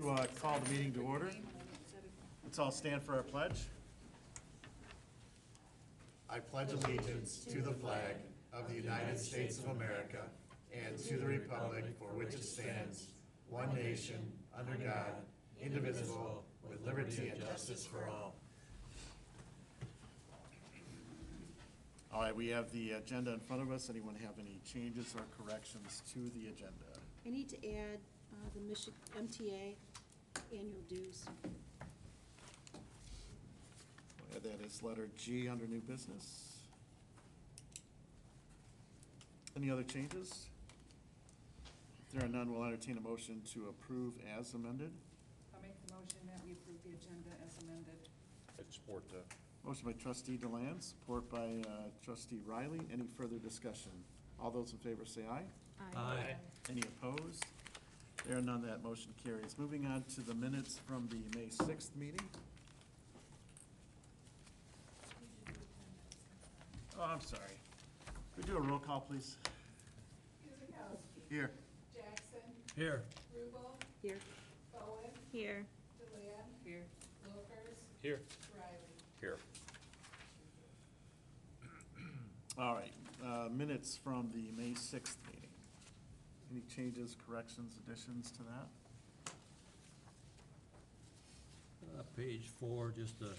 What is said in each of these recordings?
To call the meeting to order. Let's all stand for our pledge. I pledge allegiance to the flag of the United States of America and to the republic for which it stands, one nation, under God, indivisible, with liberty and justice for all. All right, we have the agenda in front of us. Anyone have any changes or corrections to the agenda? I need to add the MTA annual dues. We'll add that as letter G under new business. Any other changes? If there are none, we'll entertain a motion to approve as amended. I'll make the motion that we approve the agenda as amended. I'd support that. Motion by trustee Deland, support by trustee Riley. Any further discussion? All those in favor say aye. Aye. Any opposed? There are none, that motion carries. Moving on to the minutes from the May 6th meeting. Oh, I'm sorry. Could we do a roll call, please? Kuzikowski. Here. Jackson. Here. Rubel. Here. Bowen. Here. Deland. Here. Lopers. Here. Riley. Here. All right, minutes from the May 6th meeting. Any changes, corrections, additions to that? Page 4, just a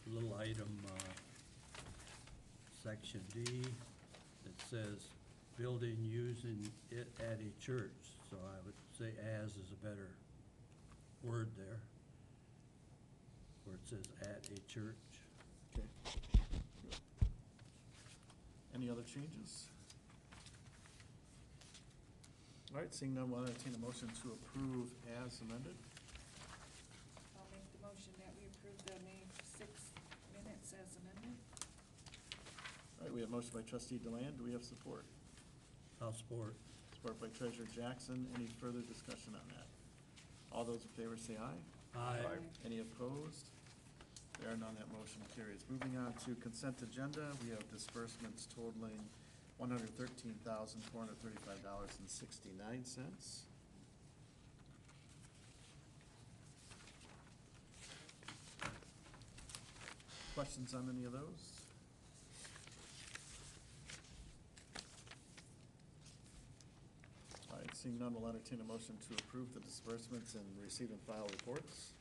little item, section D, that says building using it at a church. So I would say as is a better word there, where it says at a church. Okay. Any other changes? All right, seeing none, we'll entertain a motion to approve as amended. I'll make the motion that we approve the May 6th minutes as amended. All right, we have motion by trustee Deland. Do we have support? I'll support. Support by treasurer Jackson. Any further discussion on that? All those in favor say aye. Aye. Any opposed? There are none, that motion carries. Moving on to consent agenda, we have disbursements totaling $113,435.69. Questions on any of those? All right, seeing none, we'll entertain a motion to approve the disbursements and receive and file reports.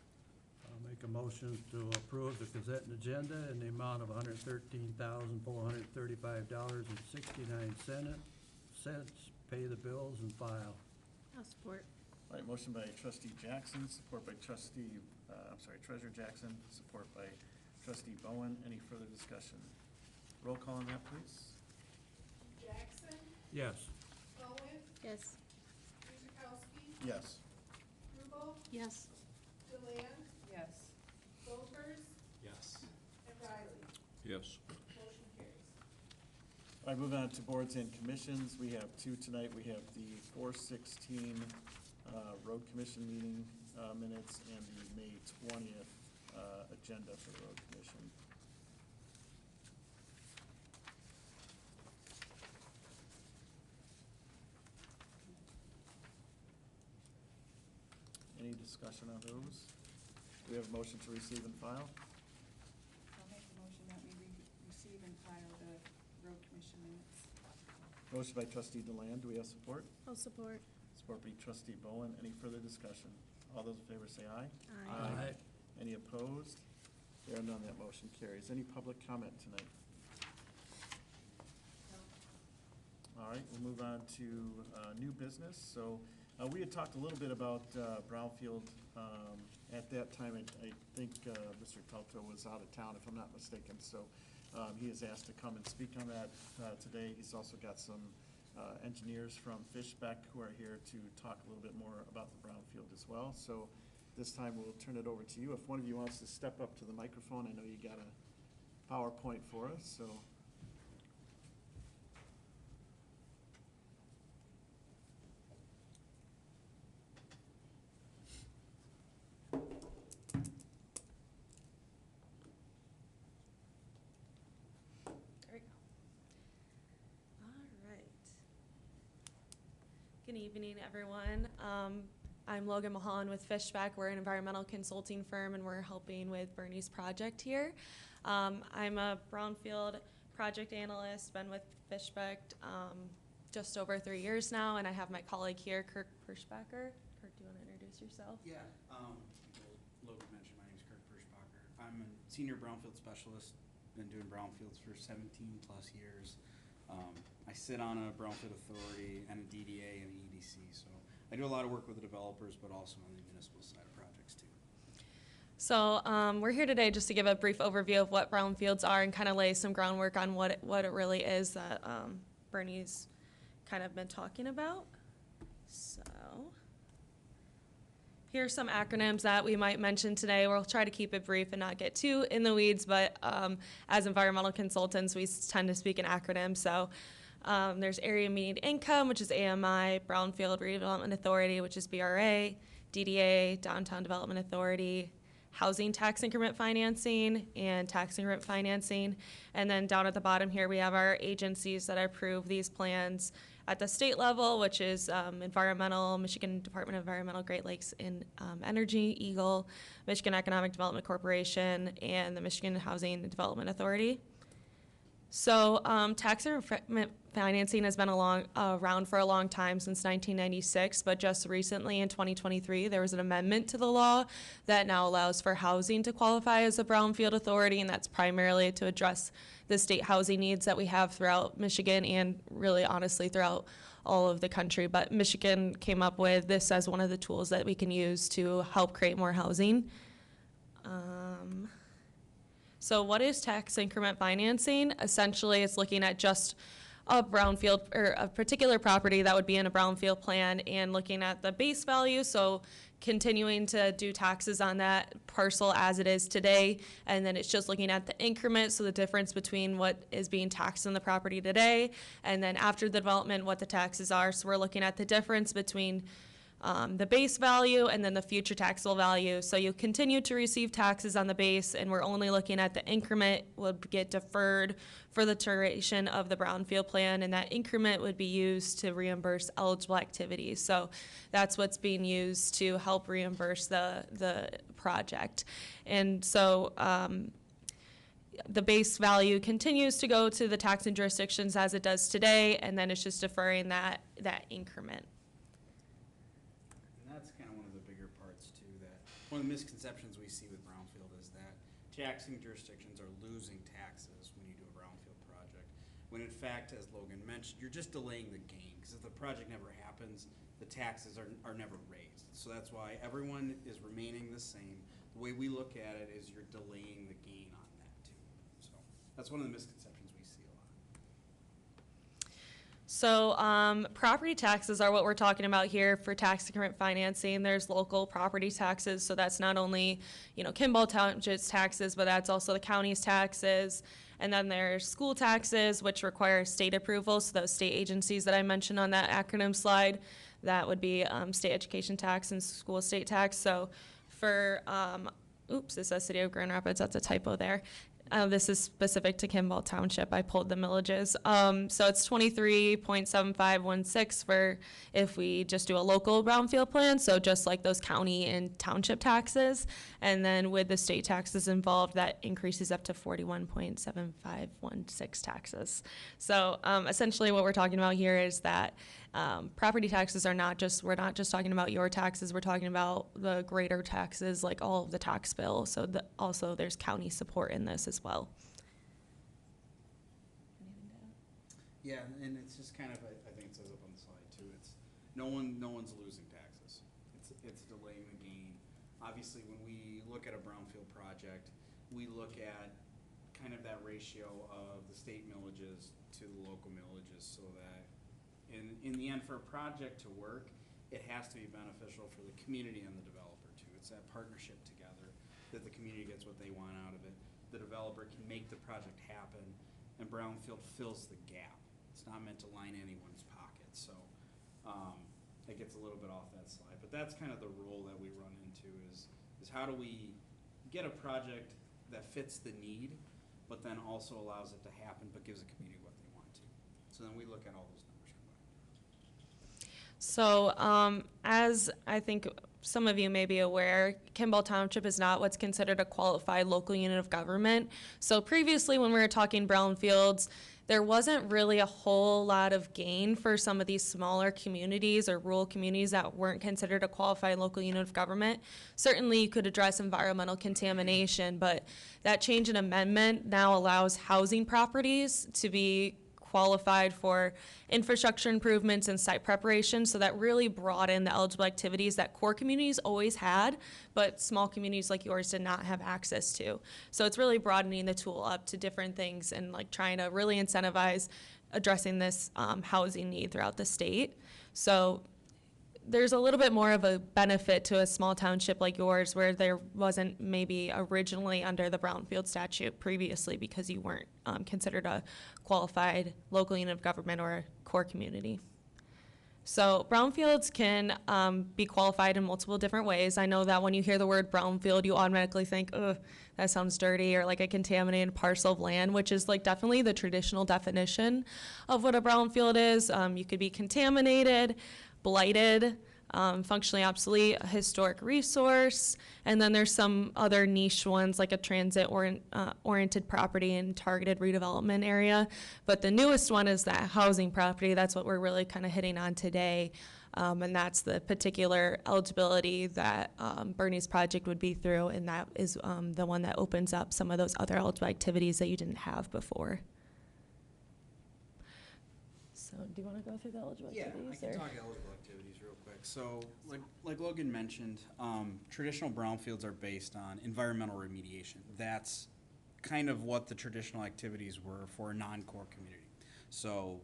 I'll make a motion to approve the consent agenda in the amount of $113,435.69. Pay the bills and file. I'll support. All right, motion by trustee Jackson, support by treasurer Jackson, support by trustee Bowen. Any further discussion? Roll call on that, please. Jackson. Yes. Bowen. Yes. Kuzikowski. Yes. Rubel. Yes. Deland. Yes. Lopers. Yes. And Riley. Yes. Motion carries. All right, moving on to boards and commissions. We have two tonight. We have the 4/16 road commission meeting minutes and the May 20th agenda for the road commission. Any discussion on those? Do we have a motion to receive and file? I'll make the motion that we receive and file the road commission minutes. Motion by trustee Deland. Do we have support? I'll support. Support by trustee Bowen. Any further discussion? All those in favor say aye. Aye. Any opposed? There are none, that motion carries. Any public comment tonight? All right, we'll move on to new business. So we had talked a little bit about Brownfield. At that time, I think Mr. Teltow was out of town, if I'm not mistaken. So he is asked to come and speak on that today. He's also got some engineers from Fishbeck who are here to talk a little bit more about the Brownfield as well. So this time we'll turn it over to you. If one of you wants to step up to the microphone, I know you got a PowerPoint for us, so. Good evening, everyone. I'm Logan Mahan with Fishback. We're an environmental consulting firm, and we're helping with Bernie's project here. I'm a Brownfield project analyst, been with Fishback just over 3 years now, and I have my colleague here, Kirk Perschbacher. Kirk, do you want to introduce yourself? Yeah, Logan mentioned, my name's Kirk Perschbacher. I'm a senior Brownfield specialist, been doing Brownfields for 17 plus years. I sit on a Brownfield authority and a DDA and an EDC, so I do a lot of work with the developers, but also on the municipal side of projects too. So we're here today just to give a brief overview of what brownfields are and kind of lay some groundwork on what it really is that Bernie's kind of been talking about. So here's some acronyms that we might mention today. We'll try to keep it brief and not get too in the weeds, but as environmental consultants, we tend to speak in acronyms. So there's Area Median Income, which is AMI, Brownfield Redevelopment Authority, which is BRA, DDA, Downtown Development Authority, Housing Tax Increment Financing, and Tax Increment Financing. And then down at the bottom here, we have our agencies that approve these plans at the state level, which is Environmental, Michigan Department of Environmental, Great Lakes and Energy, EGLE, Michigan Economic Development Corporation, and the Michigan Housing Development Authority. So tax increment financing has been around for a long time, since 1996, but just recently in 2023, there was an amendment to the law that now allows for housing to qualify as a brownfield authority, and that's primarily to address the state housing needs that we have throughout Michigan and really honestly throughout all of the country. But Michigan came up with this as one of the tools that we can use to help create more housing. So what is tax increment financing? Essentially, it's looking at just a brownfield or a particular property that would be in a brownfield plan and looking at the base value. So continuing to do taxes on that parcel as it is today. And then it's just looking at the increment. So the difference between what is being taxed on the property today and then after the development, what the taxes are. So we're looking at the difference between the base value and then the future taxable value. So you continue to receive taxes on the base, and we're only looking at the increment would get deferred for the duration of the brownfield plan, and that increment would be used to reimburse eligible activities. So that's what's being used to help reimburse the project. And so the base value continues to go to the taxing jurisdictions as it does today, and then it's just deferring that increment. One of the misconceptions we see with Brownfield is that taxing jurisdictions are losing taxes when you do a Brownfield project, when in fact, as Logan mentioned, you're just delaying the gain, because if the project never happens, the taxes are never raised. So that's why everyone is remaining the same. The way we look at it is you're delaying the gain on that too. So that's one of the misconceptions we see a lot. So property taxes are what we're talking about here for tax increment financing. There's local property taxes, so that's not only, Kimball Township's taxes, but that's also the county's taxes. And then there's school taxes, which require state approval. So those state agencies that I mentioned on that acronym slide, that would be state education tax and school estate tax. So for, it says City of Grand Rapids, that's a typo there. This is specific to Kimball Township. I pulled the millages. So it's 23.7516 for if we just do a local brownfield plan, so just like those county and township taxes. And then with the state taxes involved, that increases up to 41.7516 taxes. So essentially what we're talking about here is that property taxes are we're not just talking about your taxes, we're talking about the greater taxes, like all of the tax bill. So also there's county support in this as well. Yeah, and it's just kind of, I think it says up on the slide too, it's no one's losing taxes. It's delaying the gain. Obviously, when we look at a brownfield project, we look at kind of that ratio of the state millages to the local millages, so that in the end, for a project to work, it has to be beneficial for the community and the developer too. It's that partnership together that the community gets what they want out of it. The developer can make the project happen, and brownfield fills the gap. It's not meant to line anyone's pocket, so it gets a little bit off that slide. But that's kind of the role that we run into is how do we get a project that fits the need, but then also allows it to happen, but gives the community what they want to. So then we look at all those numbers combined. So, as I think some of you may be aware, Kimball Township is not what's considered a qualified local unit of government. So previously, when we were talking brownfields, there wasn't really a whole lot of gain for some of these smaller communities or rural communities that weren't considered a qualified local unit of government. Certainly, you could address environmental contamination, but that change in amendment now allows housing properties to be qualified for infrastructure improvements and site preparation, so that really broadened the eligible activities that core communities always had, but small communities like yours did not have access to. So it's really broadening the tool up to different things and like trying to really incentivize addressing this housing need throughout the state. So there's a little bit more of a benefit to a small township like yours where there wasn't maybe originally under the Brownfield statute previously because you weren't considered a qualified local unit of government or a core community. So brownfields can be qualified in multiple different ways. I know that when you hear the word brownfield, you automatically think, ugh, that sounds dirty, or like a contaminated parcel of land, which is like definitely the traditional definition of what a brownfield is. You could be contaminated, blighted, functionally obsolete, a historic resource, and then there's some other niche ones like a transit-oriented property and targeted redevelopment area. But the newest one is that housing property. That's what we're really kind of hitting on today, and that's the particular eligibility that Bernie's project would be through, and that is the one that opens up some of those other eligible activities that you didn't have before. So do you want to go through the eligible activities? Yeah, I can or? talk eligible activities real quick. So, like Logan mentioned, traditional brownfields are based on environmental remediation. That's kind of what the traditional activities were for a non-core community. So,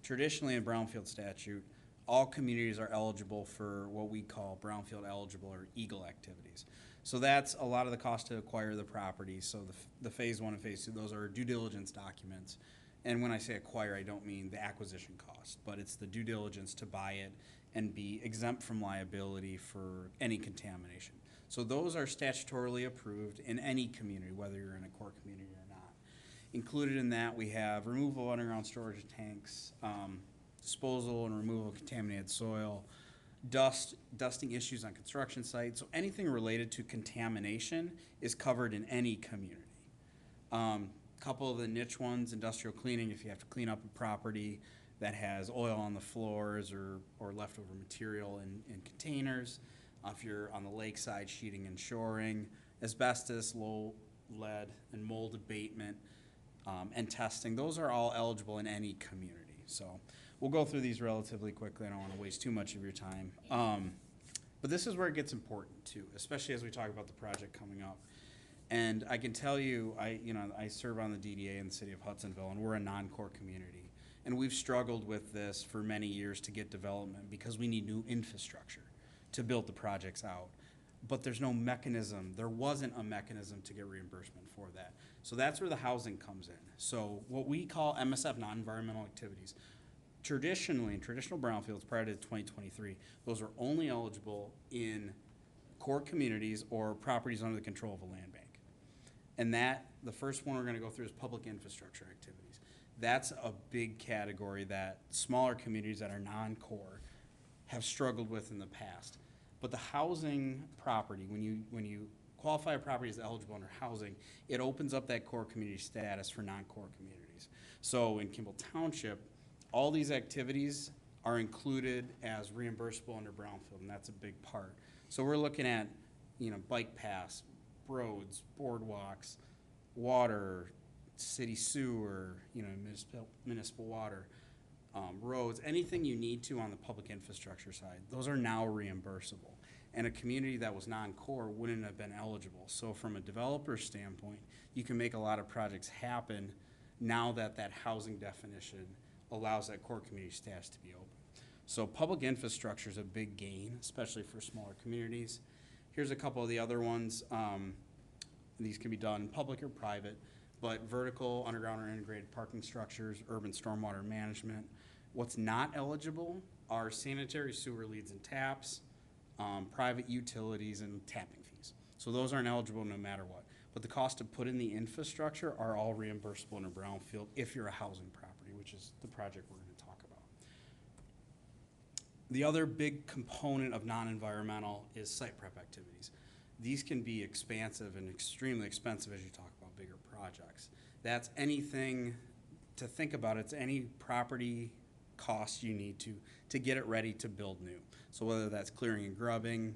traditionally in brownfield statute, all communities are eligible for what we call brownfield eligible or EAGLE activities. So that's a lot of the cost to acquire the property. So the phase 1 and phase 2, those are due diligence documents. And when I say acquire, I don't mean the acquisition cost, but it's the due diligence to buy it and be exempt from liability for any contamination. So those are statutorily approved in any community, whether you're in a core community or not. Included in that, we have removal of underground storage tanks, disposal and removal of contaminated soil, dusting issues on construction sites. So anything related to contamination is covered in any community. Couple of the niche ones, industrial cleaning, if you have to clean up a property that has oil on the floors or leftover material in containers. If you're on the lakeside, sheeting and shoring, asbestos, low lead, and mold abatement, and testing. Those are all eligible in any community. So we'll go through these relatively quickly. I don't want to waste too much of your time. But this is where it gets important too, especially as we talk about the project coming up. And I can tell you, I serve on the DDA in the city of Hudsonville, and we're a non-core community. And we've struggled with this for many years to get development because we need new infrastructure to build the projects out. But there's no mechanism. There wasn't a mechanism to get reimbursement for that. So that's where the housing comes in. So what we call MSF, non-environmental activities, traditionally, in traditional brownfields prior to 2023, those are only eligible in core communities or properties under the control of a land bank. And the first one we're going to go through is public infrastructure activities. That's a big category that smaller communities that are non-core have struggled with in the past. But the housing property, when you qualify a property as eligible under housing, it opens up that core community status for non-core communities. So in Kimball Township, all these activities are included as reimbursable under Brownfield, and that's a big part. So we're looking at, bike paths, roads, boardwalks, water, city sewer, municipal water, roads, anything you need to on the public infrastructure side, those are now reimbursable. And a community that was non-core wouldn't have been eligible. So from a developer standpoint, you can make a lot of projects happen now that that housing definition allows that core community status to be open. So public infrastructure is a big gain, especially for smaller communities. Here's a couple of the other ones. These can be done public or private, but vertical, underground, or integrated parking structures, urban stormwater management. What's not eligible are sanitary sewer leads and taps, private utilities, and tapping fees. So those aren't eligible no matter what. But the cost to put in the infrastructure are all reimbursable in a brownfield if you're a housing property, which is the project we're going to talk about. The other big component of non-environmental is site prep activities. These can be expansive and extremely expensive as you talk about bigger projects. That's anything to think about. It's any property cost you need to get it ready to build new. So whether that's clearing and grubbing,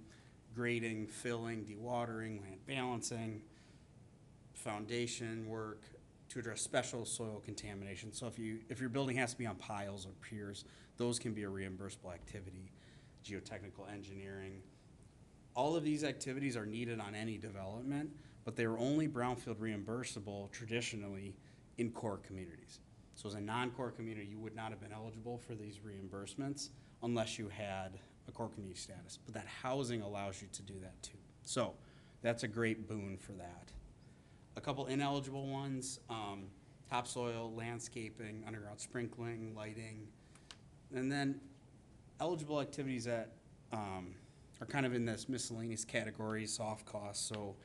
grading, filling, dewatering, land balancing, foundation work to address special soil contamination. So if your building has to be on piles or piers, those can be a reimbursable activity. Geotechnical engineering. All of these activities are needed on any development, but they were only brownfield reimbursable traditionally in core communities. So as a non-core community, you would not have been eligible for these reimbursements unless you had a core community status. But that housing allows you to do that too. So that's a great boon for that. A couple ineligible ones, topsoil, landscaping, underground sprinkling, lighting, and then eligible activities that are kind of in this miscellaneous category, soft costs. So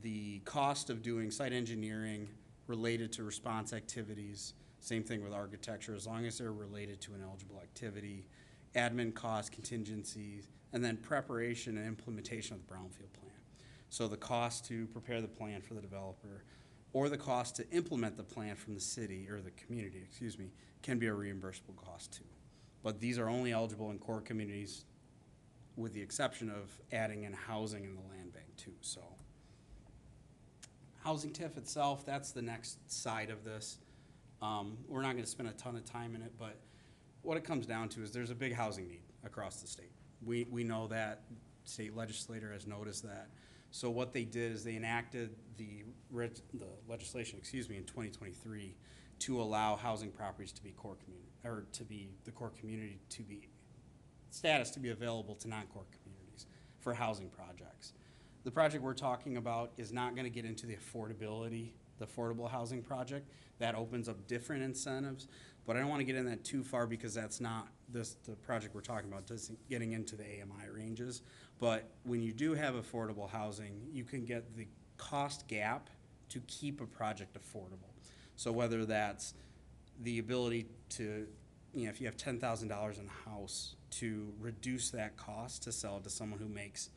the cost of doing site engineering related to response activities, same thing with architecture, as long as they're related to an eligible activity, admin costs, contingencies, and then preparation and implementation of the brownfield plan. So the cost to prepare the plan for the developer or the cost to implement the plan from the city or the community, excuse me, can be a reimbursable cost too. But these are only eligible in core communities with the exception of adding in housing in the land bank too. So housing TIF itself, that's the next side of this. We're not gonna spend a ton of time in it, but what it comes down to is there's a big housing need across the state. We know that, state legislator has noticed that. So what they did is they enacted the legislation, excuse me, in 2023 to allow housing properties to be core community, or to be the core community to be status to be available to non-core communities for housing projects. The project we're talking about is not going to get into the affordability, the affordable housing project. That opens up different incentives, but I don't want to get in that too far because that's not the project we're talking about, isn't getting into the AMI ranges. But when you do have affordable housing, you can get the cost gap to keep a project affordable. So whether that's the ability to, if you have $10,000 in a house, to reduce that cost to sell it to someone who makes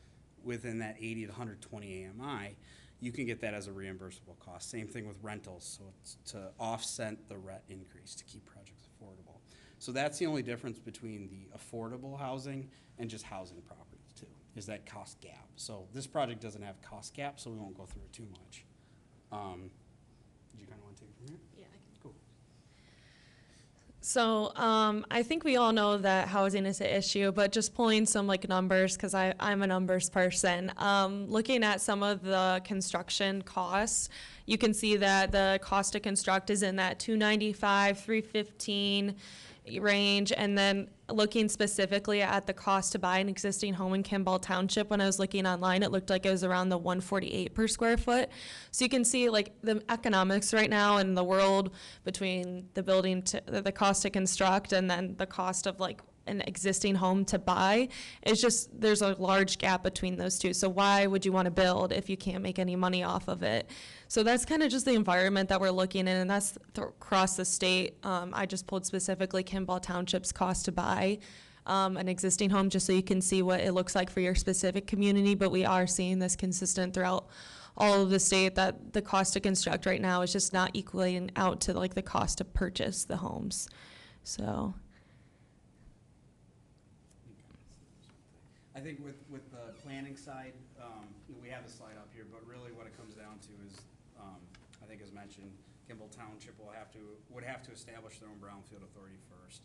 within that 80 to 120 AMI, you can get that as a reimbursable cost. Same thing with rentals, so it's to offset the rent increase to keep projects affordable. So that's the only difference between the affordable housing and just housing properties too, is that cost gap. So this project doesn't have cost gap, so we won't go through it too much. Do you kind of want to take it from here? Yeah, I can. Cool. So I think we all know that housing is an issue, but just pulling some numbers, because I'm a numbers person. Looking at some of the construction costs, you can see that the cost to construct is in that $295, $315 range, and then looking specifically at the cost to buy an existing home in Kimball Township, when I was looking online, it looked like it was around the $148 per square foot. So you can see the economics right now in the world between the building to the cost to construct and then the cost of an existing home to buy. It's just, there's a large gap between those two. So why would you want to build if you can't make any money off of it? So that's kind of just the environment that we're looking in, and that's across the state. I just pulled specifically Kimball Township's cost to buy an existing home, just so you can see what it looks like for your specific community. But we are seeing this consistent throughout all of the state, that the cost to construct right now is just not equaling out to the cost to purchase the homes. So I think with the planning side, we have a slide up here, but really what it comes down to is, I think as mentioned, Kimball Township would have to establish their own brownfield authority first.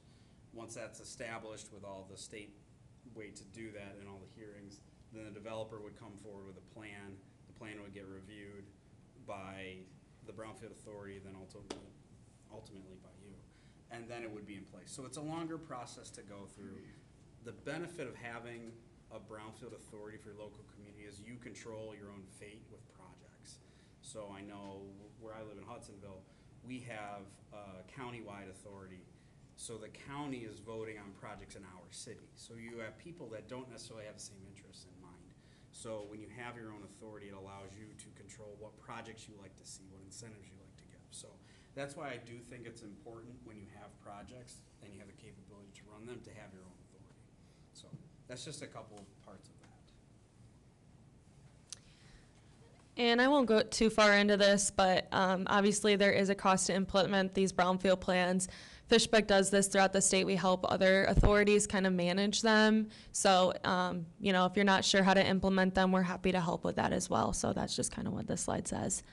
Once that's established with all the state way to do that and all the hearings, then the developer would come forward with a plan. The plan would get reviewed by the brownfield authority, then ultimately by you, and then it would be in place. So it's a longer process to go through. The benefit of having a brownfield authority for your local community is you control your own fate with projects. So I know where I live in Hudsonville, we have a county-wide authority. So the county is voting on projects in our city. So you have people that don't necessarily have the same interests in mind. So when you have your own authority, it allows you to control what projects you like to see, what incentives you like to give. So that's why I do think it's important when you have projects and you have the capability to run them to have your own authority. that's just a couple parts of that. And I won't go too far into this, but obviously there is a cost to implement these brownfield plans. Fishbeck does this throughout the state. We help other authorities kind of manage them. So, you know, if you're not sure how to implement them, we're happy to help with that as well. So that's just kind of what this slide says.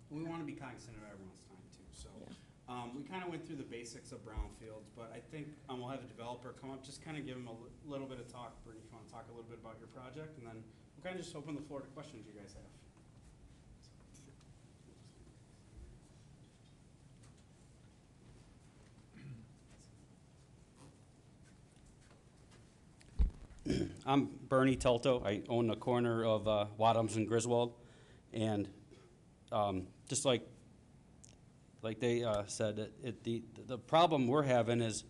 We want to be cognizant of everyone's time too, so. Yeah. We kind of went through the basics of brownfields, but I think we'll have a developer come up, just kind of give them a little bit of talk. Brittany, if you want to talk a little bit about your project, and then we'll kind of just open the floor to questions you guys have. I'm Bernie Teltow. I own the corner of Wadhams and Griswold. And just like they said, the problem we're having is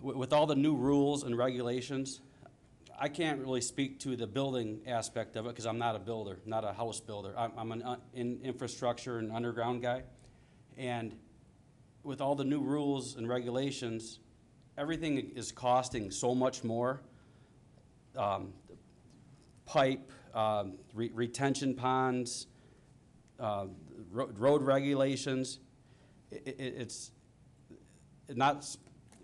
with all the new rules and regulations, I can't really speak to the building aspect of it because I'm not a builder, not a house builder. I'm an infrastructure and underground guy. And with all the new rules and regulations, everything is costing so much more. Pipe, retention ponds, road regulations. It's not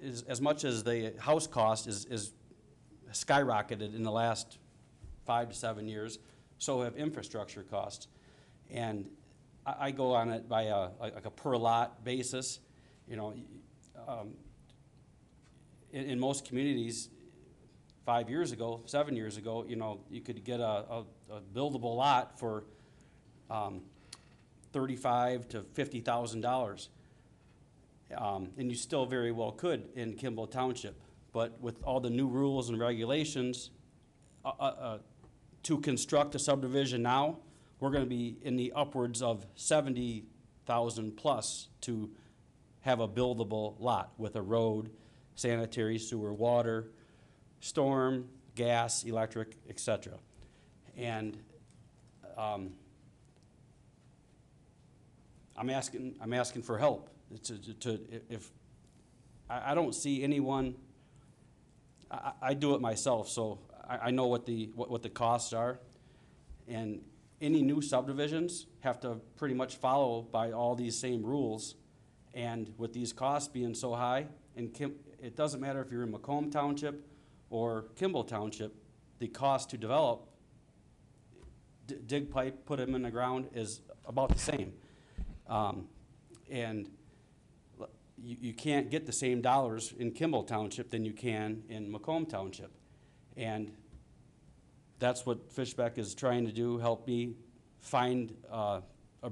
as much as the house cost is skyrocketed in the last 5 to 7 years. So have infrastructure costs, and I go on it by like a per lot basis. You know. In most communities, 5 years ago, 7 years ago, you know, you could get a buildable lot for $35,000 to $50,000, and you still very well could in Kimball Township. But with all the new rules and regulations, to construct a subdivision now, we're going to be in the upwards of $70,000 plus to have a buildable lot with a road, sanitary, sewer, water, storm, gas, electric, etc. And I'm asking for help. If I don't see anyone, I do it myself, so I know what the costs are, and any new subdivisions have to pretty much follow by all these same rules, and with these costs being so high, it doesn't matter if you're in Macomb Township or Kimball Township, the cost to develop, dig pipe, put them in the ground is about the same. And you can't get the same dollars in Kimball Township than you can in Macomb Township. And that's what Fishbeck is trying to do, help me find a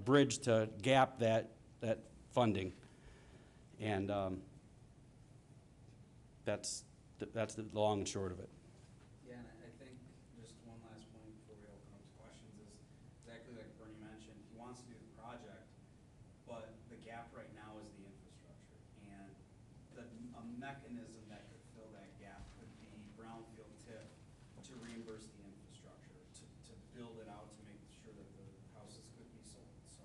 bridge to gap that funding. And that's the long and short of it. Yeah, and I think just one last point before we open up to questions is exactly like Bernie mentioned. He wants to do the project, but the gap right now is the infrastructure. And a mechanism that could fill that gap could be Brownfield TIF to reimburse the infrastructure, to build it out, to make sure that the houses could be sold. So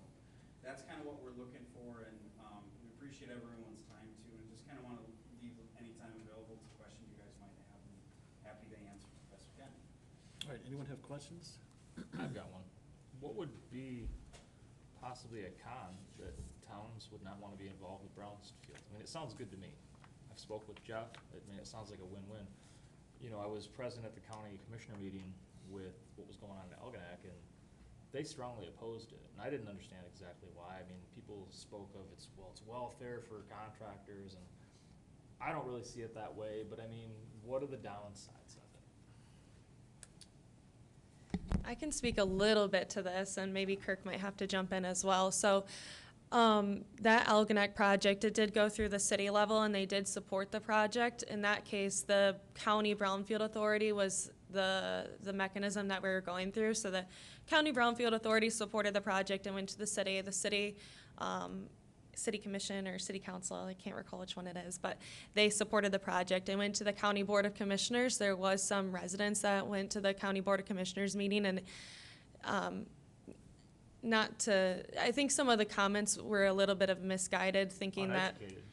that's kind of what we're looking for, and we appreciate everyone's time too, and just kind of want to leave any time available to questions you guys might have, and happy to answer as best we can. All right, anyone have questions? I've got one. What would be possibly a con that towns would not want to be involved with Brownfield? I mean, it sounds good to me. I've spoke with Jeff. I mean, it sounds like a win-win. You know, I was present at the county commissioner meeting with what was going on in Algonac, and they strongly opposed it. And I didn't understand exactly why. I mean, people spoke of it's welfare for contractors, and I don't really see it that way, but I mean, what are the downsides of it? I can speak a little bit to this, and maybe Kirk might have to jump in as well. So that Algonac project, it did go through the city level, and they did support the project. In that case, the county Brownfield Authority was the mechanism that we were going through. So the county Brownfield Authority supported the project and went to the city. The city commission or city council, I can't recall which one it is, but they supported the project and went to the county board of commissioners. There was some residents that went to the county board of commissioners meeting, and I think some of the comments were a little bit of misguided, thinking that Uneducated.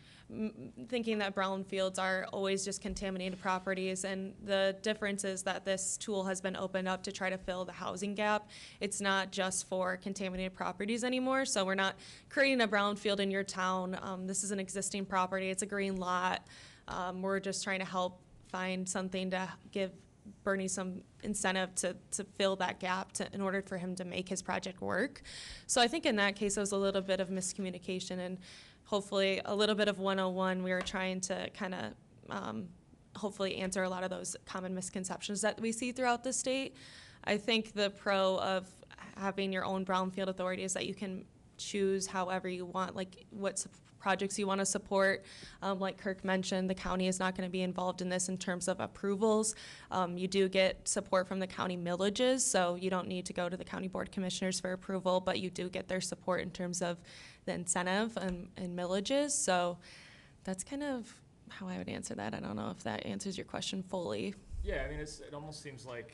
thinking that brownfields are always just contaminated properties, and the difference is that this tool has been opened up to try to fill the housing gap. It's not just for contaminated properties anymore, so we're not creating a brownfield in your town. This is an existing property, it's a green lot. We're just trying to help find something to give Bernie some incentive to fill that gap in order for him to make his project work. So I think in that case, it was a little bit of miscommunication and hopefully a little bit of 101. We were trying to kind of hopefully answer a lot of those common misconceptions that we see throughout the state. I think the pro of having your own brownfield authority is that you can choose however you want, like what projects you want to support. Like Kirk mentioned, the county is not going to be involved in this in terms of approvals. You do get support from the county millages, so you don't need to go to the county board commissioners for approval, but you do get their support in terms of the incentive and millages. So that's kind of how I would answer that. I don't know if that answers your question fully. Yeah, I mean, it almost seems like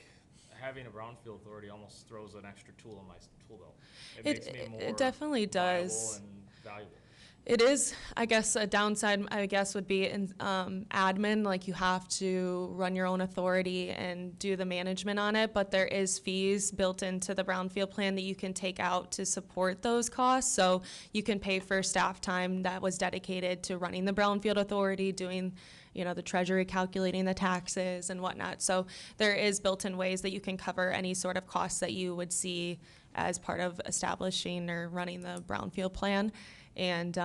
having a brownfield authority almost throws an extra tool in my tool belt. It makes me more it definitely does. viable and valuable. It is, I guess, a downside, I guess, would be in admin, like you have to run your own authority and do the management on it, but there is fees built into the brownfield plan that you can take out to support those costs. So you can pay for staff time that was dedicated to running the brownfield authority, doing, you know, the treasury, calculating the taxes and whatnot. So there is built-in ways that you can cover any sort of costs that you would see as part of establishing or running the brownfield plan. And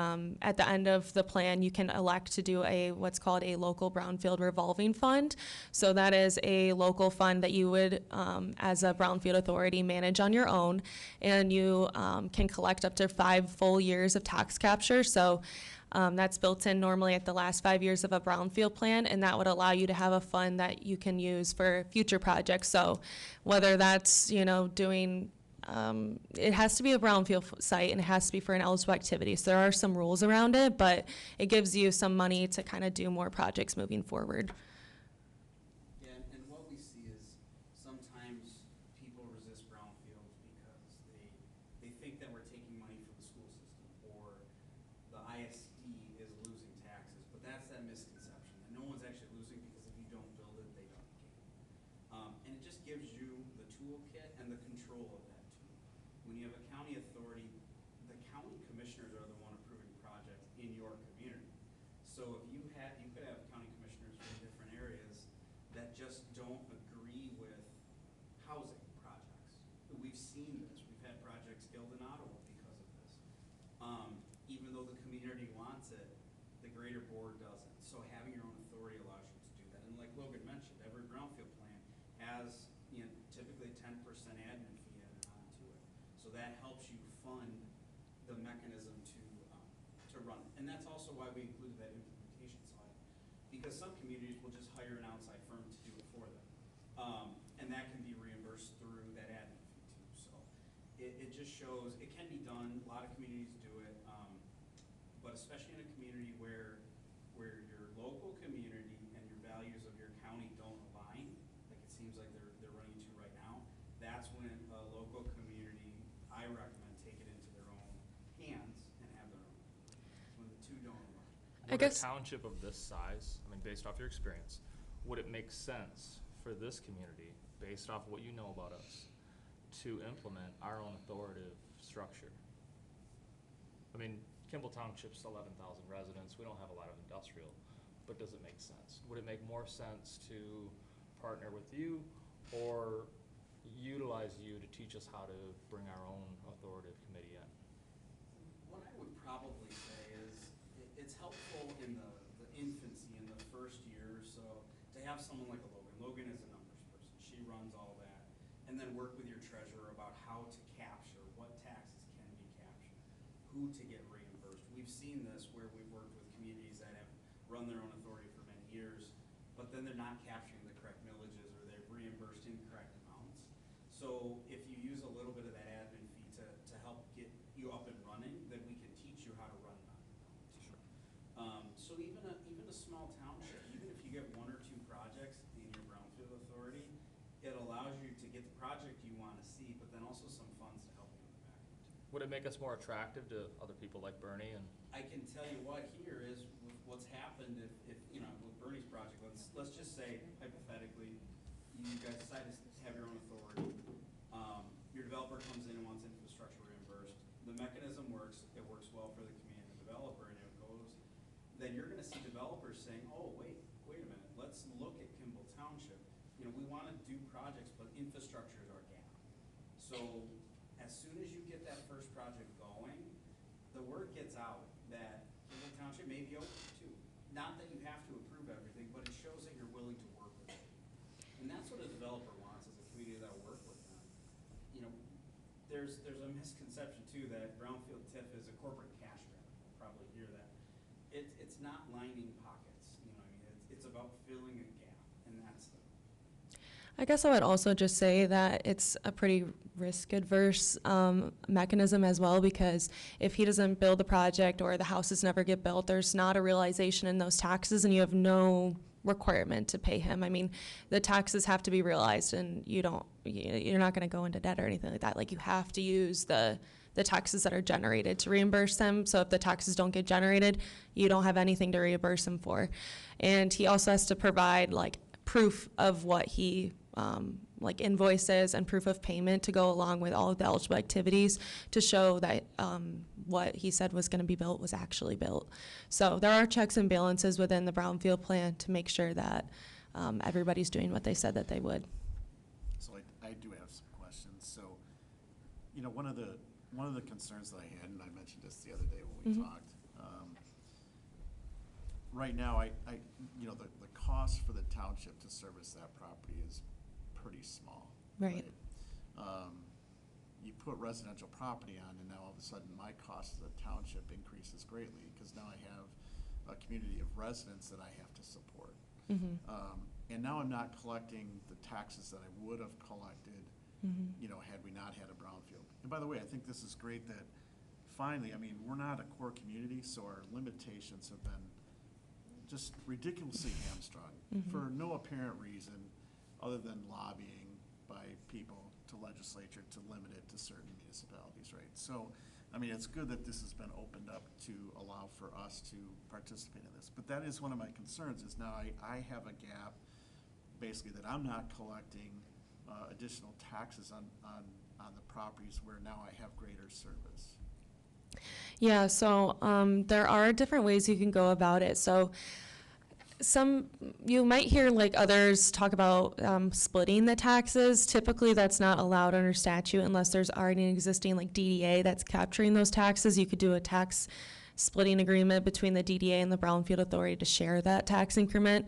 at the end of the plan, you can elect to do what's called a local brownfield revolving fund. So that is a local fund that you would, as a brownfield authority, manage on your own. And you can collect up to 5 full years of tax capture. So that's built in normally at the last 5 years of a brownfield plan, and that would allow you to have a fund that you can use for future projects. So whether that's, you know, doing it has to be a brownfield site and it has to be for an eligible activity. So there are some rules around it, but it gives you some money to kind of do more projects moving forward. Yeah, and what we see is sometimes people resist brownfields because they think that we're taking money from the school system or the ISD is losing taxes, but that's that misconception, that no one's actually losing because if you don't build it, they don't gain. And it just gives you the toolkit and the control of that. When you have a county authority, the county commissioners are the one approving projects in your community. So if you could have county commissioners from different areas that just don't agree with housing projects. We've seen this. We've had projects killed in Ottawa because of this. Even though the community wants it, the greater board doesn't. So having your own authority allows you to do that. And like Logan mentioned, every brownfield plan has, you know, typically 10% admin fee added onto it. So that helps you fund the mechanism to run it. And that's also why we included that implementation slide. Because some communities will just hire an outside firm to do it for them. And that can be reimbursed through that admin fee too. So it just shows, it can be done. A lot of communities do it. But especially in a community where your local community and your values of your county don't align, like it seems like they're running into right now, that's when a local community, I recommend, take it into their own hands and have their own. When the two don't align. I Would a guess- township of this size, I mean, based off your experience, would it make sense for this community, based off what you know about us, to implement our own authoritative structure? I mean, Kimball Township's 11,000 residents. We don't have a lot of industrial, but does it make sense? Would it make more sense to partner with you or utilize you to teach us how to bring our own authoritative committee in? What I would probably say is it's helpful in the infancy, in the first year or so, to have someone like a Logan. Logan is a numbers person. She runs all that. And then work with your treasurer about how to capture, what taxes can be captured, who to get reimbursed. We've seen this where we've worked with communities that have run their own authority for many years, but then they're not capturing the correct millages or they've reimbursed incorrect amounts. So if you use a little bit of that admin fee to help get you up and running, then we can teach you how to run that. So even a small township, even if you get 1 or 2 projects in your brownfield authority, it allows you to get the project you want to see, but then also some funds to help you in the back end. Would it make us more attractive to other people like Bernie and? I can tell you what here is with what's happened if, you know, with Bernie's project, let's just say hypothetically, you guys decide to have your own authority. Your developer comes in and wants infrastructure reimbursed. The mechanism works, it works well for the community and the developer, and it goes, then you're gonna see developers saying, oh, wait a minute, let's look at Kimball Township. You know, we wanna do projects, but infrastructure is our gap. So as soon as you get that first project going, the word gets out that Kimball Township may be open too. Not that you have to approve everything, but it shows that you're willing to work with it. And that's what a developer wants, is a community that'll work with them. You know, there's a misconception too that Brownfield TIF is a corporate cash grab. You'll probably hear that. It's not lining pockets, you know what I mean? It's about filling a gap, and that's the. I guess I would also just say that it's a pretty risk-adverse mechanism as well, because if he doesn't build the project or the houses never get built, there's not a realization in those taxes, and you have no requirement to pay him. I mean, the taxes have to be realized, and you're not going to go into debt or anything like that. Like, you have to use the taxes that are generated to reimburse them. So if the taxes don't get generated, you don't have anything to reimburse him for. And he also has to provide like proof of what he like invoices and proof of payment to go along with all of the eligible activities to show that what he said was going to be built was actually built. So there are checks and balances within the Brownfield plan to make sure that everybody's doing what they said that they would. So I do have some questions. So, you know, one of the concerns that I had, and I mentioned this the other day when we talked, right now, you know, the cost for the township to service that property is pretty small. Right. You put residential property on, and now all of a sudden my cost of the township increases greatly, because now I have a community of residents that I have to support. And now I'm not collecting the taxes that I would have collected, you know, had we not had a Brownfield. And by the way, I think this is great that finally, I mean, we're not a core community, so our limitations have been just ridiculously hamstrung for no apparent reason other than lobbying by people to legislature to limit it to certain municipalities, right? So, I mean, it's good that this has been opened up to allow for us to participate in this. But that is one of my concerns, is now I have a gap, basically, that I'm not collecting additional taxes on the properties where now I have greater service. Yeah, so there are different ways you can go about it. So you might hear like others talk about splitting the taxes. Typically, that's not allowed under statute unless there's already an existing like DDA that's capturing those taxes. You could do a tax splitting agreement between the DDA and the Brownfield Authority to share that tax increment.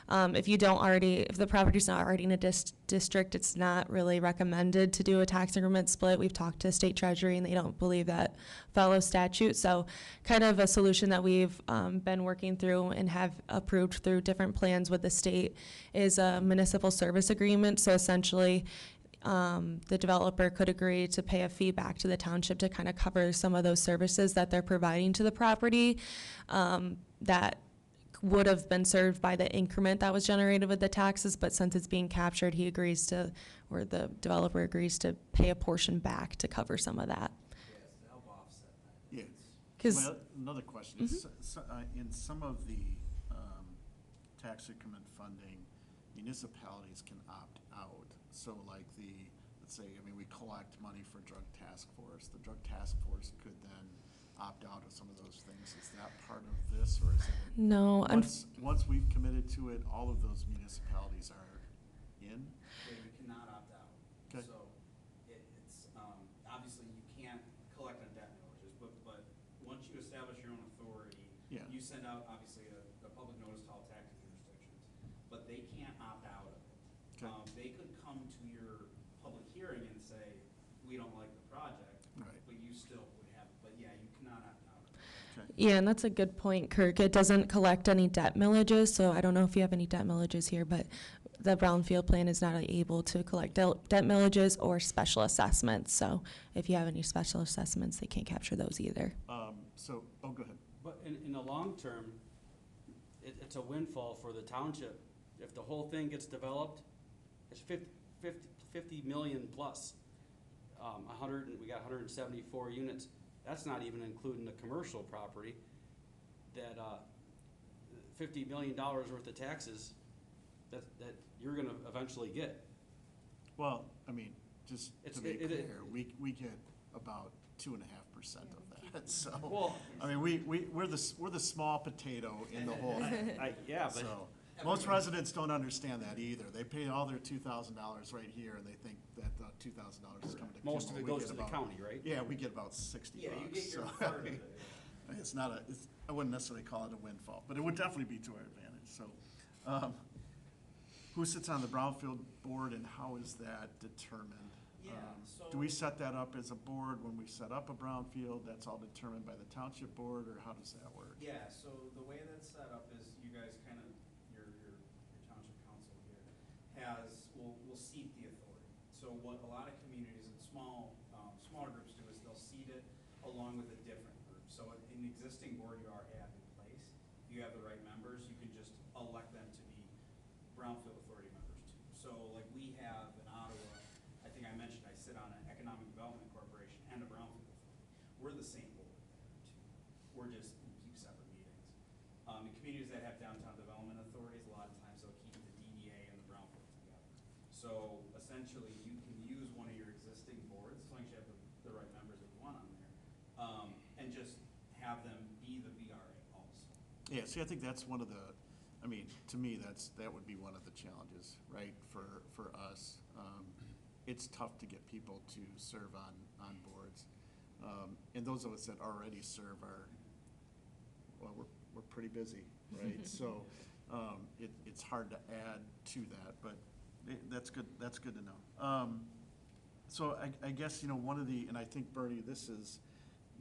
If the property's not already in a district, it's not really recommended to do a tax increment split. We've talked to state treasury and they don't believe that follows statute. So kind of a solution that we've been working through and have approved through different plans with the state is a municipal service agreement. So essentially, the developer could agree to pay a fee back to the township to kind of cover some of those services that they're providing to the property that would have been served by the increment that was generated with the taxes, but since it's being captured, he agrees to, or the developer agrees to pay a portion back to cover some of that. Yes, to help offset that. Yeah. 'Cause- Well, another question is, in some of the tax increment funding, municipalities can opt out. So like let's say, I mean, we collect money for drug task force. The drug task force could then opt out of some of those things. Is that part of this, or is it? No, Once we've committed to it, all of those municipalities are in? Yeah, you cannot opt out. Okay. So it's, obviously you can't collect on debt millages, but once you establish your own authority, Yeah. you send out obviously a public notice to all taxing jurisdictions, but they can't opt out of it. Okay. They could come to your public hearing and say, we don't like the project, Right. but you still would have, but yeah, you cannot opt out of it. Okay. yeah, and that's a good point, Kirk. It doesn't collect any debt millages, so I don't know if you have any debt millages here, but the Brownfield plan is not able to collect debt millages or special assessments. So if you have any special assessments, they can't capture those either. Go ahead. But in the long term, it's a windfall for the township. If the whole thing gets developed, it's 50 million plus. We got 174 units. That's not even including the commercial property that $50 million worth of taxes that you're gonna eventually get. Well, I mean, just It's- to be it- clear, we get about 2.5% of that, so. Well, I mean, we're the small potato in the whole thing. yeah, but. So, most residents don't understand that either. They pay all their $2,000 right here, and they think that the $2,000 is coming to Kimball. Most of it We goes get to the about- county, right? Yeah, we get about 60 Yeah, bucks. you get your so, part of it. It's not I wouldn't necessarily call it a windfall, but it would definitely be to our advantage, so. Who sits on the Brownfield board and how is that determined? Yeah, Do we set that up as a board when we set up a Brownfield? That's all determined by the township board, or how does that work? Yeah, so the way that's set up is you guys kind of, your township council here will seat the authority. So what a lot of communities and smaller groups do is they'll seat it along with a different group. So an existing board you already have in place, if you have the right members, you can just elect them to be Brownfield authority members too. So like we have in Ottawa, I think I mentioned I sit on an Economic Development Corporation and a Brownfield authority. We're the same board there too. We're just, we keep separate meetings. In communities that have downtown development authorities, a lot of times they'll keep the DDA and the Brownfield together. So essentially, you can use one of your existing boards, as long as you have the right members that you want on there, and just have them be the VRA also. Yeah, see, I think that's one of the, I mean, to me, that would be one of the challenges, right, for us. It's tough to get people to serve on boards. And those of us that already serve well, we're pretty busy, right? So, it's hard to add to that, but that's good to know. So I guess, one of and I think, Bernie,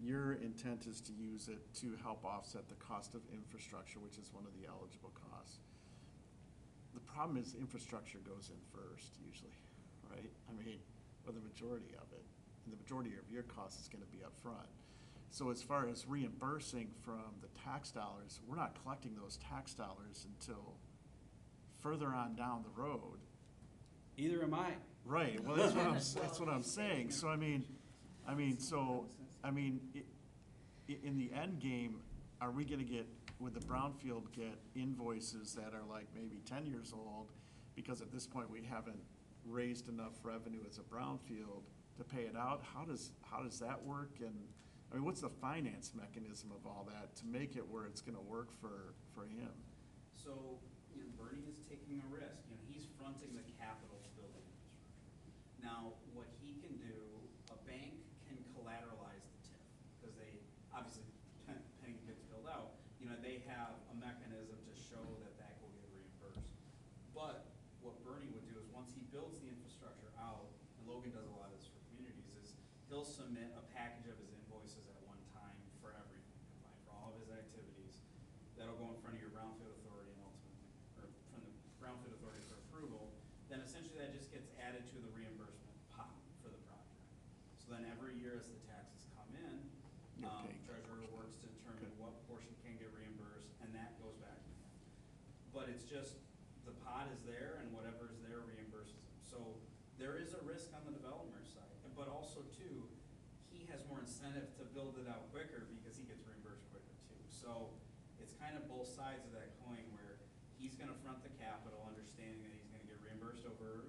your intent is to use it to help offset the cost of infrastructure, which is one of the eligible costs. The problem is infrastructure goes in first usually, right? I mean, or the majority of it. And the majority of your cost is gonna be up front. So as far as reimbursing from the tax dollars, we're not collecting those tax dollars until further on down the road. Either am I. Right, well, that's what I'm saying. So in the end game, are we gonna would the Brownfield get invoices that are like maybe 10 years old? Because at this point, we haven't raised enough revenue as a Brownfield to pay it out? How does that work? And, I mean, what's the finance mechanism of all that to make it where it's gonna work for him? So, Bernie is taking a risk, he's fronting the capital to build the infrastructure. Now, what he can do, a bank can collateralize the TIF, because they, obviously, penny gets filled out, they have a mechanism to show that will get reimbursed. But what Bernie would do is once he builds the infrastructure out, and Logan does a lot of this for communities, is he'll submit a package of his invoices at one time for everything, combined for all of his activities. That'll go in front of your Brownfield Authority and ultimately, or from the Brownfield Authority for approval. Then essentially that just gets added to the reimbursement pot for the project. So then every year as the taxes come in, You're paying that treasurer works to determine what portion can get reimbursed, and that goes back to him. But it's just, the pot is there, and whatever is there reimburses him. So there is a risk on the developer side, but also too, he has more incentive to build it out quicker because he gets reimbursed quicker too. So it's kind of both sides of that coin where he's gonna front the capital, understanding that he's gonna get reimbursed over,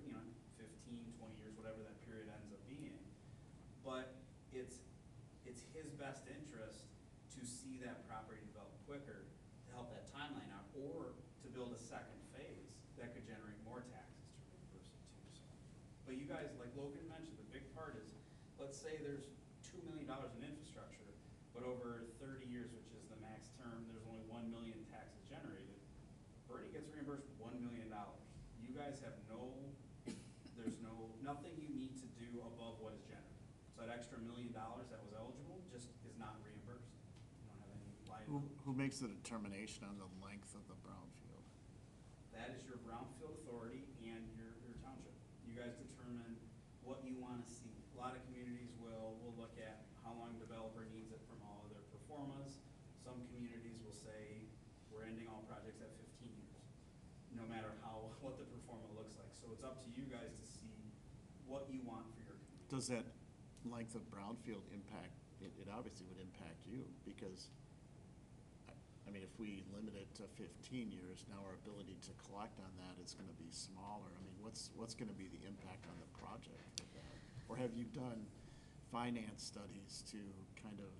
15, 20 years, whatever that period ends up being. But it's his best interest to see that property develop quicker to help that timeline out, or to build a second phase that could generate more taxes to reimburse it too. So, but you guys, like Logan mentioned, the big part is, let's say there's $2 million in infrastructure, but over 30 years, which is the max term, there's only 1 million taxes generated. Bernie gets reimbursed $1 million. You guys have nothing you need to do above what is generated. So that extra $1 million that was eligible just is not reimbursed. You don't have any liability. Who makes the determination on the length of the Brownfield? That is your Brownfield Authority and your township. You guys determine what you want to see. A lot of communities will look at how long the developer needs it from all of their performas. Some communities will say, we're ending all projects at 15 years, no matter what the performa looks like. So it's up to you guys to see what you want for your community. Does that length of Brownfield impact, it obviously would impact you, because I mean, if we limit it to 15 years, now our ability to collect on that is gonna be smaller. I mean, what's gonna be the impact on the project with that? Or have you done finance studies to kind of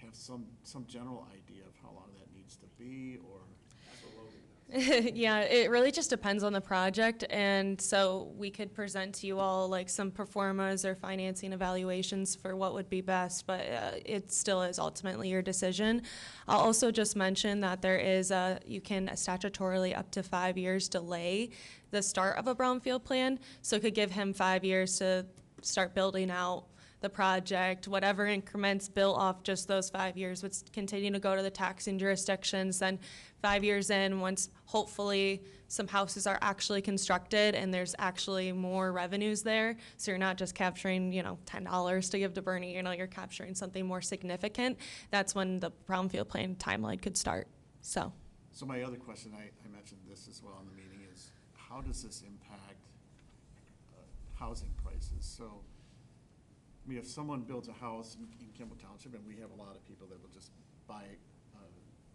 have some general idea of how long that needs to be, or? That's what Logan does. Yeah, it really just depends on the project, and so we could present to you all like some pro formas or financing evaluations for what would be best, but it still is ultimately your decision. I'll also just mention that there is you can statutorily up to 5 years delay the start of a brownfield plan, so it could give him 5 years to start building out the project. Whatever increments built off just those 5 years would continue to go to the taxing jurisdictions. Then 5 years in, once hopefully some houses are actually constructed and there's actually more revenues there, so you're not just capturing, $10 to give to Bernie, you're capturing something more significant, that's when the brownfield plan timeline could start. So My other question, I mentioned this as well in the meeting, is how does this impact housing prices? So, I mean, if someone builds a house in Kimball Township, and we have a lot of people that will just buy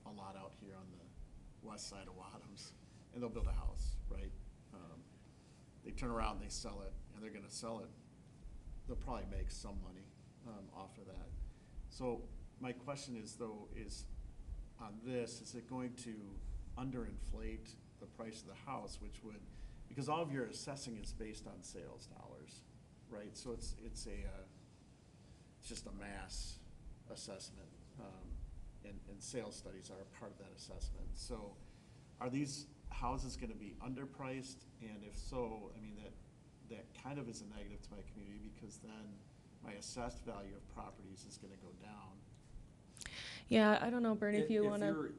a lot out here on the west side of Wadhams, and they'll build a house, right? They turn around, they sell it, and they're gonna sell it. They'll probably make some money off of that. So my question is, though, is on this, is it going to underinflate the price of the house, which would, because all of your assessing is based on sales dollars, right? So it's just a mass assessment, and sales studies are a part of that assessment. So are these houses gonna be underpriced? And if so, I mean, that kind of is a negative to my community, because then my assessed value of properties is gonna go down. yeah, I don't know, Bernie, if you wanna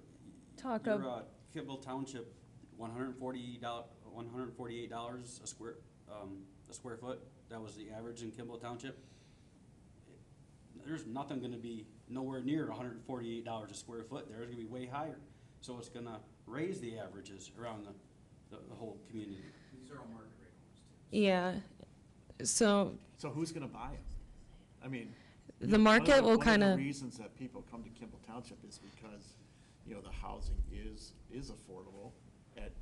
talk Your about. Kimball Township, $148 a square foot, that was the average in Kimball Township. There's nothing gonna be nowhere near $148 a square foot, there's gonna be way higher. So it's gonna raise the averages around the whole community. These are all market rate homes too. Yeah, so So who's gonna buy them? I mean. the market will One of kinda. the reasons that people come to Kimball Township is because, the housing is affordable at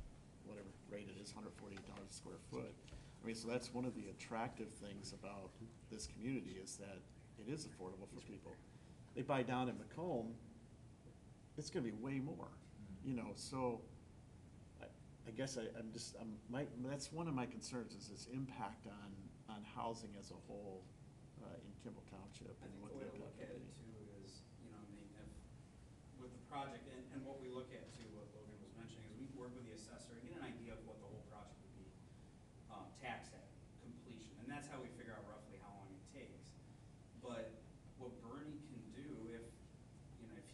whatever rate it is, $148 a square foot. I mean, so that's one of the attractive things about this community, is that it is affordable for people. They buy down in Macomb, it's gonna be way more, so I guess that's one of my concerns, is this impact on housing as a whole in Kimball Township. I And think what the way to impact look at will it be. too is, with the project, and what we look at too, what Logan was mentioning, is we work with the assessor and get an idea of what the whole project would be taxed at completion, and that's how we figure out roughly how long it takes. But what Bernie can do, if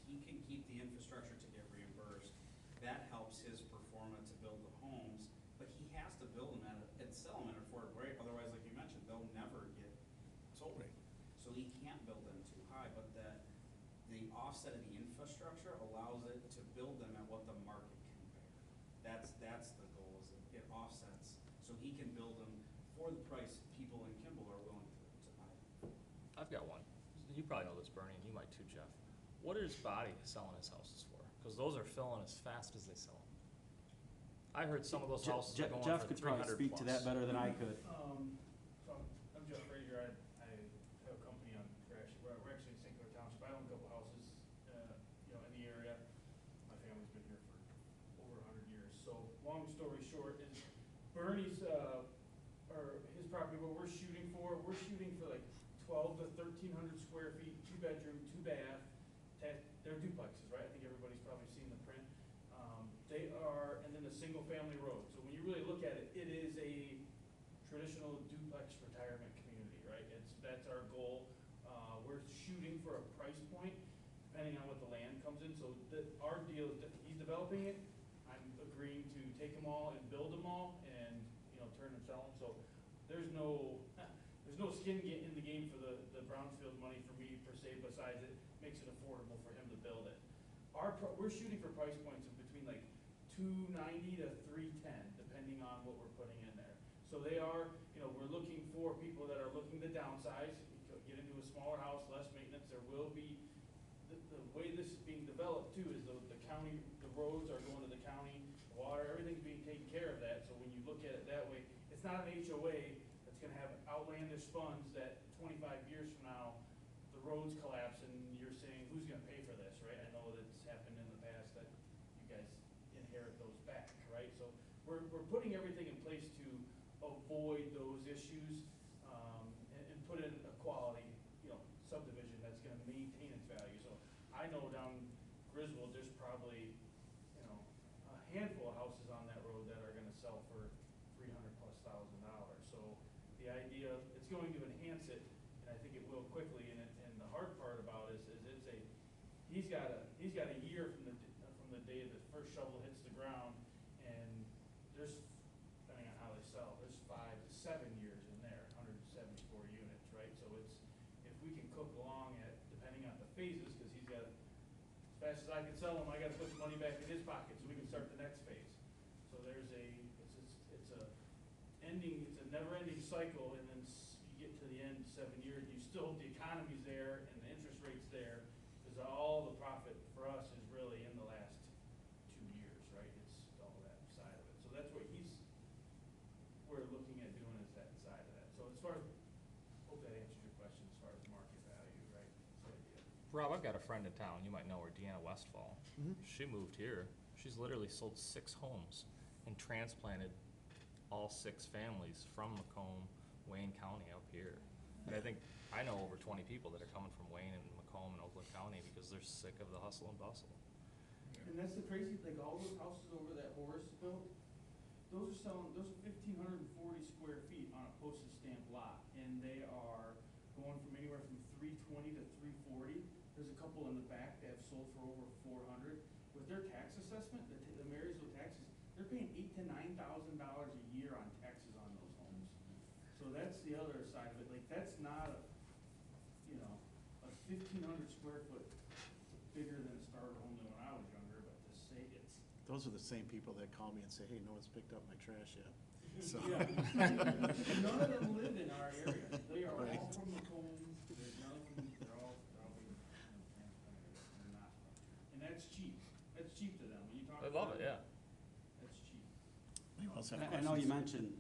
he can keep the infrastructure to get reimbursed, that helps his performa to build the homes, but he has to build them and sell them at an affordable rate, otherwise, like you mentioned, they'll never get sold. Right. So he can't build them too high, but the offset of the infrastructure allows it to build them at what the market can bear. That's the goal, is it offsets, so he can build them for the price people in Kimball are willing to buy them. I've got one. You probably know this, Bernie, and you might too, Jeff. What is Body selling his houses for? Because those are filling as fast as they sell them. I heard some of those houses are going Jeff for could 300 probably speak to that better than I could. So I'm Jeff Frazier, I have a company we're actually in St. Clair Township, I own a couple houses, in the area. My family's been here for over 100 years, so long story short is Bernie's, or his property, what we're shooting for like 12 to 1,300 square feet, 2-bedroom, 2-bath, they're duplexes, right? I think everybody's probably seen the print. They are, and then a single-family road. So when you really look at it, it is a traditional duplex retirement community, right? That's our goal. We're shooting for a price point, depending on what the land comes in. So our deal is, he's developing it. I'm agreeing to take them all and build them all, and turn and sell them. So there's no skin in the game for the Brownfield money for me per se. Besides, it makes it affordable for him to build it. We're shooting for price points of between like $290 to $310, depending on what we're putting in there. So they are, we're looking for people that are looking to downsize, get into a smaller house, less maintenance. There will be, the way this is being developed too not an HOA that's gonna have outlandish funds that 25 years from now, the roads collapse and you're saying, who's gonna pay for this, right? I know that's happened in the past that you guys inherit those back, right? So we're putting everything in place to avoid those issues, and put in a quality, subdivision that's gonna maintain its value. So I know down Griswold, there's probably, a handful of houses on that road that are gonna sell for $300,000+. So the idea, it's going to enhance it, and I think it will quickly, and the hard part about it is he's got a year from the day the first shovel hits the ground, and there's, depending on how they sell, there's 5 to 7 years in there, 174 units, right? So if we can cook along at, depending on the phases, because he's got, as fast as I can sell him, I gotta put the money back in his pocket so we can start the next phase. So it's a never-ending cycle, and then you get to the end, 7 years, the economy's there and the interest rate's there, because all the profit for us is really in the last 2 years, right? It's all that side of it. So that's what we're looking at doing, is that side of that. So as far as, hope that answers your question as far as market value, right? That's the idea. Rob, I've got a friend in town, you might know her, Deanna Westfall. She moved here. She's literally sold 6 homes and transplanted all 6 families from Macomb, Wayne County up here. And I know over 20 people that are coming from Wayne and Macomb and Oakland County because they're sick of the hustle and bustle. And that's the crazy, like all those houses over that Horace built, those are 1,540 square feet on a postage stamp lot, and they are going from anywhere from 320 to 340. There's a couple in the back that have sold for over 400. With their tax assessment, the Marysville taxes, they're paying $8,000 to $9,000 a year on taxes on those homes. So that's the other side of it. Like, that's not a 1,500 square foot, bigger than a starter home than when I was younger, but to say it's. Those are the same people that call me and say, hey, no one's picked up my trash yet. So. Yeah. None of them live in our area. They are Right. all from Macomb. There's none of them, they're all being transplanted. They're not from here. And that's cheap. That's cheap to them. When you talk I love about it, yeah. That's cheap. Anyone else have I know you questions? mentioned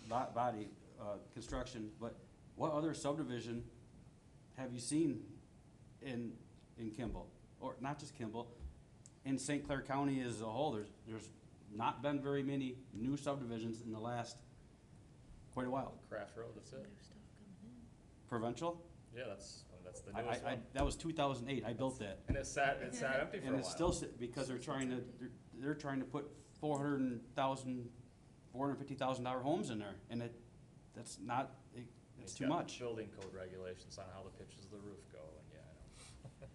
body construction, but what other subdivision have you seen in Kimball? Or not just Kimball, in St. Clair County as a whole? There's not been very many new subdivisions in the last quite a while. Craft Road, that's it. Provincial? Yeah, that's the newest one. That was 2008, I built that. And it sat empty for a And while. it's still, because they're trying to put $450,000 homes in there, and that's not, it's It's too got much. Building code regulations on how the pitches of the roof go, and yeah, I know.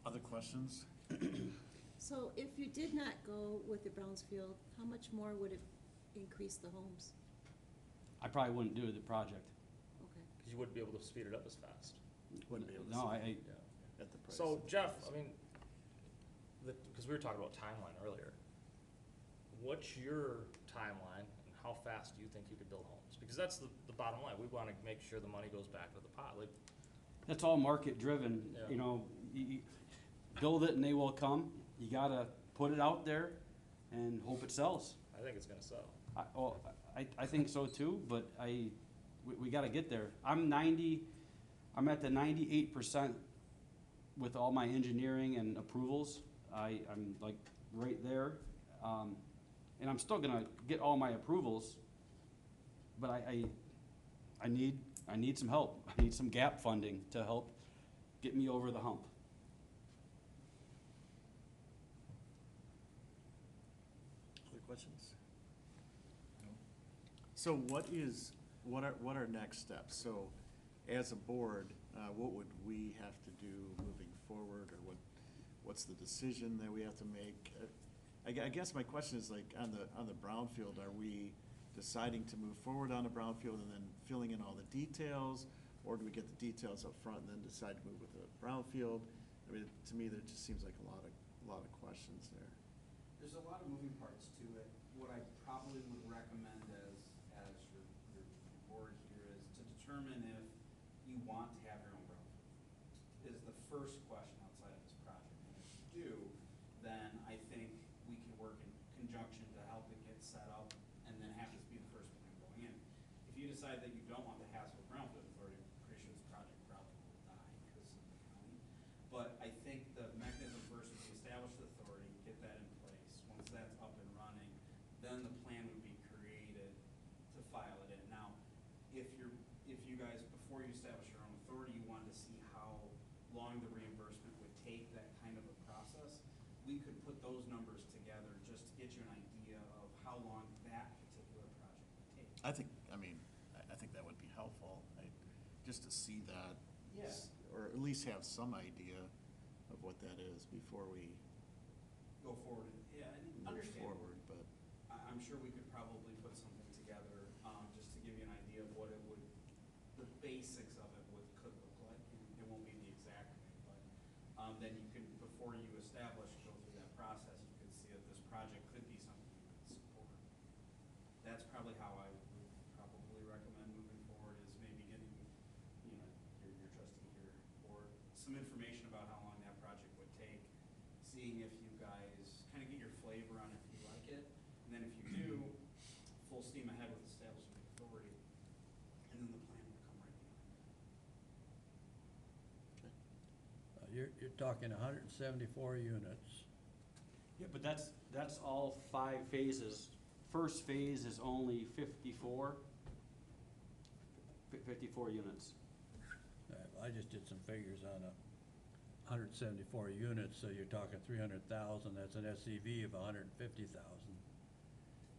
Other questions? So if you did not go with the Brownsfield, how much more would it increase the homes? I probably wouldn't do the project. Okay. Because you wouldn't be able to speed it up as fast. Wouldn't be able to No, see Yeah. at the price. So Jeff, I mean, because we were talking about timeline earlier, what's your timeline and how fast do you think you could build homes? Because that's the bottom line. We want to make sure the money goes back to the pot. Like, That's all market driven, Yeah. you build it and they will come. You gotta put it out there and hope it sells. I think it's going to sell. I think so too, but we gotta get there. I'm at the 98% with all my engineering and approvals. I'm like right there. And I'm still gonna get all my approvals, but I need some help. I need some gap funding to help get me over the hump. Other questions? So what are next steps? So as a board, what would we have to do moving forward, or what's the decision that we have to make? I guess my question is, like, on the Brownfield, are we deciding to move forward on a Brownfield and then filling in all the details? Or do we get the details up front and then decide to move with a Brownfield? I mean, to me, there just seems like a lot of questions there. There's a lot of moving parts to it. What I probably would recommend as your board here is to determine if you want to have your own brownfield, is the first question outside of this project. And if you do, then I think we can work in conjunction to help it get set up and then have this be the first plan decide that you don't want the hassle of Brownfield Authority, I'm pretty sure this project probably will die because of the county. But I think the mechanism first would be establish the authority, get that in place. Once that's up and running, then the plan would be created to file it in. Now, if you guys, before you establish your own authority, you wanted to see how long the reimbursement would take, that kind of a process, we could put those numbers together just to get you an idea of how long that particular project would take. I think that would be helpful, just to see that. Yes. Or at least have some idea of what that is before we Go forward, yeah, and move understand. forward, but. I'm sure we could probably put something together, just to give you an idea of what it would, the basics of it could look like. And it won't be the exact thing, but, then you can, before you establish, go through that process, you could see that this project could be something you could support. That's probably how I would probably recommend moving forward, is maybe getting, your trustee here, or some information about how long that project would take, seeing if you guys kind of get your flavor on if you like it. And then if you do, full steam ahead with establishing the authority, and then the plan will come right behind that. You're talking 174 units. Yeah, but that's all 5 phases. First phase is only 54 units. I just did some figures on 174 units, so you're talking 300,000, that's an SEV of 150,000.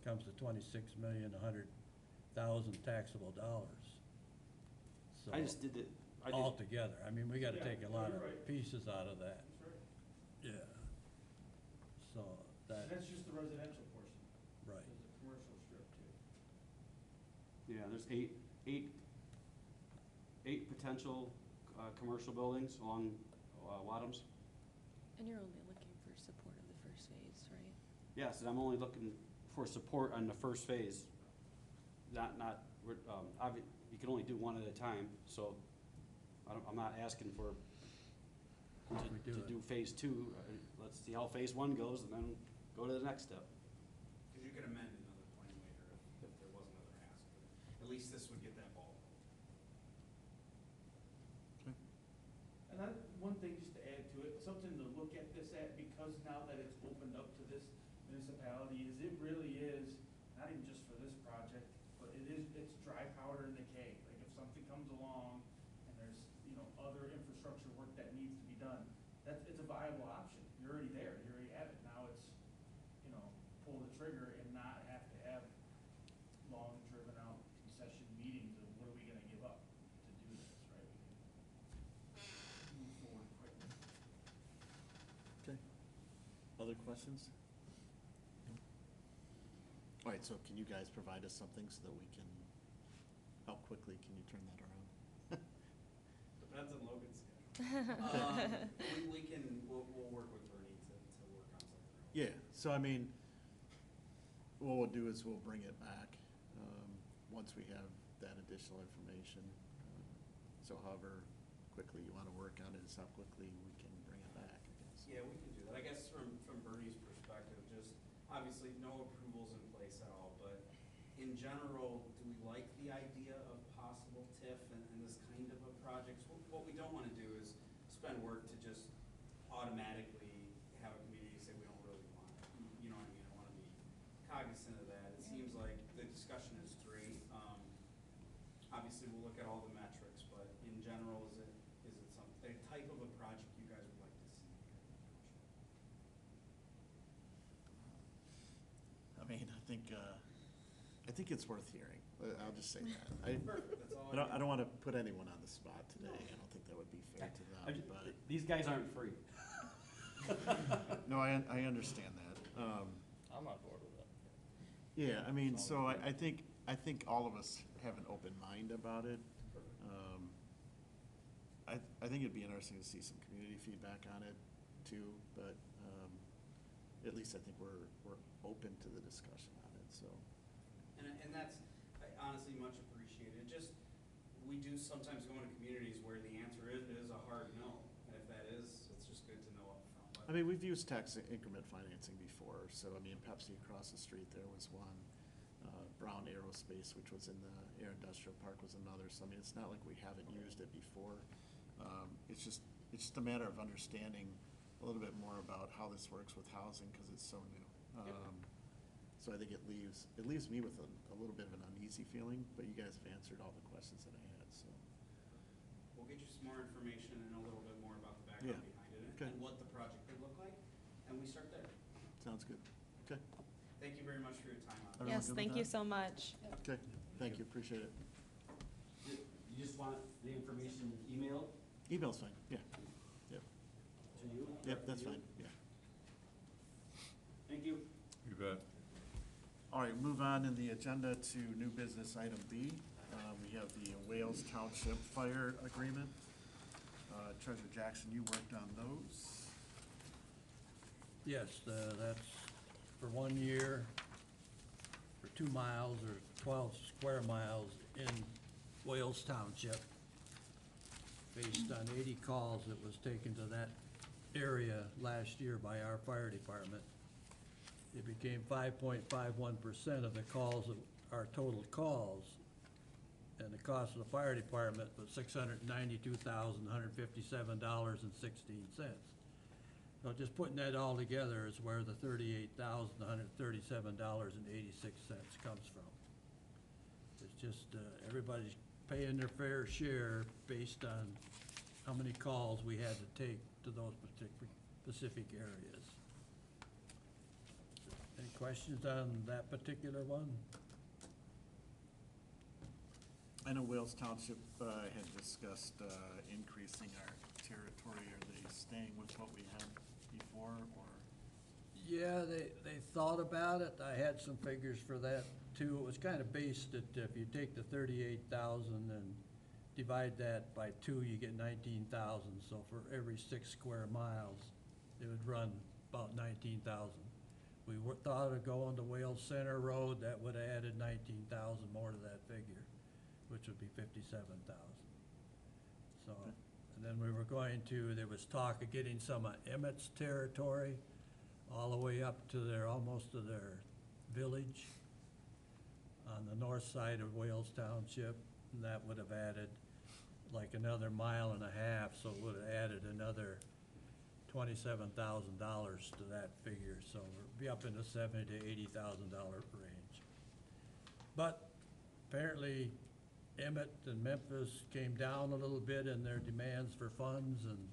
Comes to 26,100,000 taxable dollars. So I just did it. altogether, I mean, we gotta Yeah, take a lot you're of right. pieces out of that, That's right. yeah. So And that, that's just the residential portion. right. There's a commercial strip too. Yeah, there's eight potential commercial buildings along Wadums. And you're only looking for support of the first phase, right? Yes, and I'm only looking for support on the first phase. You can only do one at a time, so I'm not asking for If we to do it. do phase 2. Let's see how phase 1 goes and then go to the next step. Because you could amend another plan later if there was another ask. But at least this would get that ball rolling. And one thing just to add to it, something to look at this at, because now that it's opened up to this municipality, is it really is, not even just for this project, but it's dry powder in the keg. Like if something comes along and there's, other infrastructure work that needs to be done, it's a viable option. You're already there, you already have it. Now it's, pull the trigger and not have to have long driven out concession meetings of what are we gonna give up to do this, right? We can move forward quickly. Okay. Other questions? All right, so can you guys provide us something so that we can, how quickly can you turn that around? Depends on Logan's schedule. We'll work with Bernie to work on something. Yeah, so I mean, what we'll do is we'll bring it back, once we have that additional information. So however quickly you wanna work on it is how quickly we can bring it back, I guess. Yeah, we can do that. I guess from Bernie's perspective, just obviously no approvals in place at all, but in general, do we like the idea of possible TIF and this kind of a project? What we don't wanna do is spend work to just automatically have a community say we don't really want it. You know what I mean? I wanna be cognizant of that. It seems like the discussion is great. Obviously, we'll look at all the metrics, but in general, is it a type of a project you guys would like to see here in the township? I mean, I think it's worth hearing. I'll just say that. Perfect, that's all I don't wanna put anyone on the spot today. I don't think that would be fair to them, but. These guys aren't free. No, I understand that. I'm on board with it. Yeah, I mean, so I think all of us have an open mind about it. I think it'd be interesting to see some community feedback on it too, but, at least I think we're open to the discussion on it, so. And that's honestly much appreciated. Just, we do sometimes go into communities where the answer is a hard no. And if that is, it's just good to know upfront. I mean, we've used tax increment financing before, so I mean, Pepsi across the street there was one. Brown Aerospace, which was in the Air Industrial Park, was another. So I mean, it's not like we haven't used it before. It's just a matter of understanding a little bit more about how this works with housing, because it's so new. So I think it leaves me with a little bit of an uneasy feeling, but you guys have answered all the questions that I had, so. We'll get you some more information and a little bit more about the background Yeah. behind it Okay. and what the project could look like, and we start there. Sounds good. Okay. Thank you very much for your time on it. Everyone Yes, good with thank you that? so much. Okay, thank you, appreciate it. You just want the information emailed Email's fine, yeah. Yep, to you? yep, that's fine, yeah. Thank you. You bet. All right, move on in the agenda to new business item B. We have the Wales Township Fire Agreement. Treasurer Jackson, you worked on those. Yes, that's for 1 year, for 2 miles or 12 square miles in Wales Township. Based on 80 calls that was taken to that area last year by our fire department. It became 5.51% of the calls of our total calls. And the cost of the fire department was $692,157.16. So just putting that all together is where the $38,137.86 comes from. It's just, everybody's paying their fair share based on how many calls we had to take to those specific areas. Any questions on that particular one? I know Wales Township had discussed increasing our territory. Are they staying with what we had before, or? Yeah, they thought about it. I had some figures for that too. It was kind of based that if you take the 38,000 and divide that by 2, you get 19,000. So for every 6 square miles, it would run about 19,000. We thought of going to Wales Center Road, that would have added 19,000 more to that figure, which would be 57,000. So, and then we were going to, there was talk of getting some of Emmett's territory all the way up to their, almost to their village on the north side of Wales Township, and that would have added like another 1.5 miles, so it would have added another $27,000 to that figure, so we'll be up in the $70,000 to $80,000 range. But apparently Emmett and Memphis came down a little bit in their demands for funds, and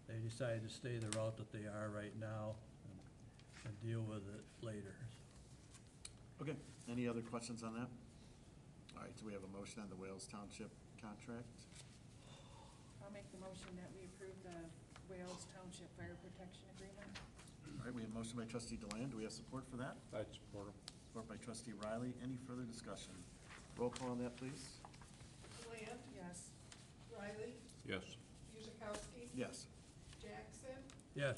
they decided to stay the route that they are right now and deal with it later. Okay, any other questions on that? All right, so we have a motion on the Wales Township contract. I'll make the motion that we approve the Wales Township Fire Protection Agreement. All right, we have a motion by trustee Deland. Do we have support for that? I'd support him. Support by trustee Riley. Any further discussion? Roll call on that, please. Deland, Yes. Riley, Yes. Guzekowski, Yes. Jackson, Yes,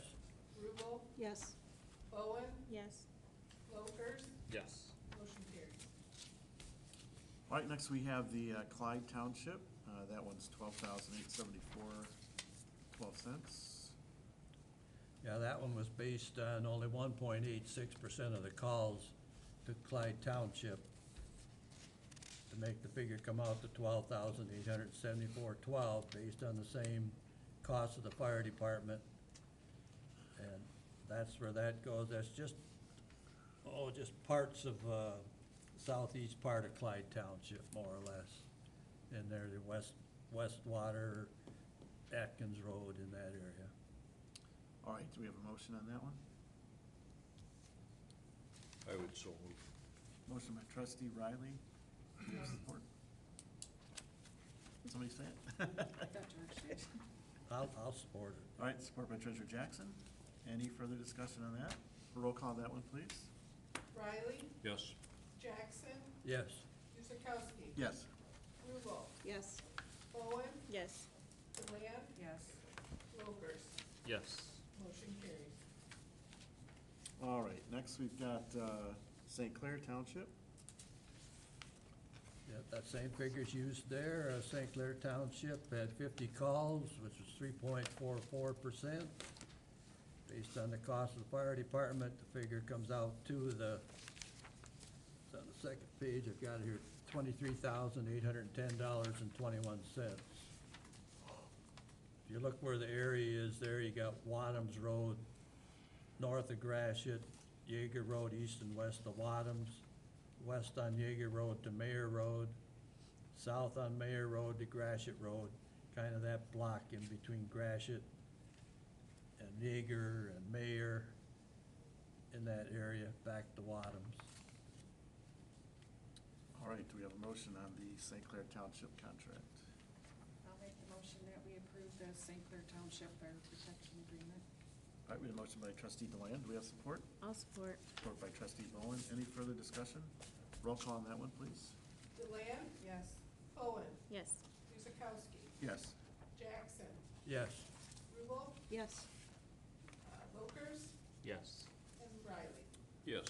Rubel, Yes. Bowen, Yes. Locust, Yes. motion carries. All right, next we have the Clyde Township. That one's $12,874.12. yeah, that one was based on only 1.86% of the calls to Clyde Township to make the figure come out to $12,874.12 based on the same cost of the fire department. And that's where that goes. That's just, just parts of, southeast part of Clyde Township, more or less. In there, the Westwater, Atkins Road in that area. All right, do we have a motion on that one? I would so move. Motion by trustee Riley. Do you have support? Somebody say it? I thought George did. I'll support it. All right, support by treasurer Jackson. Any further discussion on that? Roll call on that one, please. Riley, Yes. Jackson, Yes, Guzekowski. Yes. Rubel, Yes. Bowen, Yes. Deland, Yes. Locust, Yes. motion carries. All right, next we've got St. Clair Township. yeah, that same figure's used there. St. Clair Township had 50 calls, which was 3.44%. Based on the cost of the fire department, the figure comes out to the, it's on the second page, I've got it here, $23,810.21. If you look where the area is there, you got Wadums Road, north of Gratiot, Jaeger Road, east and west of Wadums, west on Jaeger Road to Mayor Road, south on Mayor Road to Gratiot Road, kind of that block in between Gratiot and Jaeger and Mayor, in that area, back to Wadums. All right, do we have a motion on the St. Clair Township contract? I'll make the motion that we approve the St. Clair Township Fire Protection Agreement. All right, we have a motion by trustee Deland. Do we have support? I'll support. Support by trustee Bowen. Any further discussion? Roll call on that one, please. Deland, Yes. Bowen, Yes. Guzekowski, Yes. Jackson, Yes. Rubel, Yes. Locust, Yes. and Riley. Yes.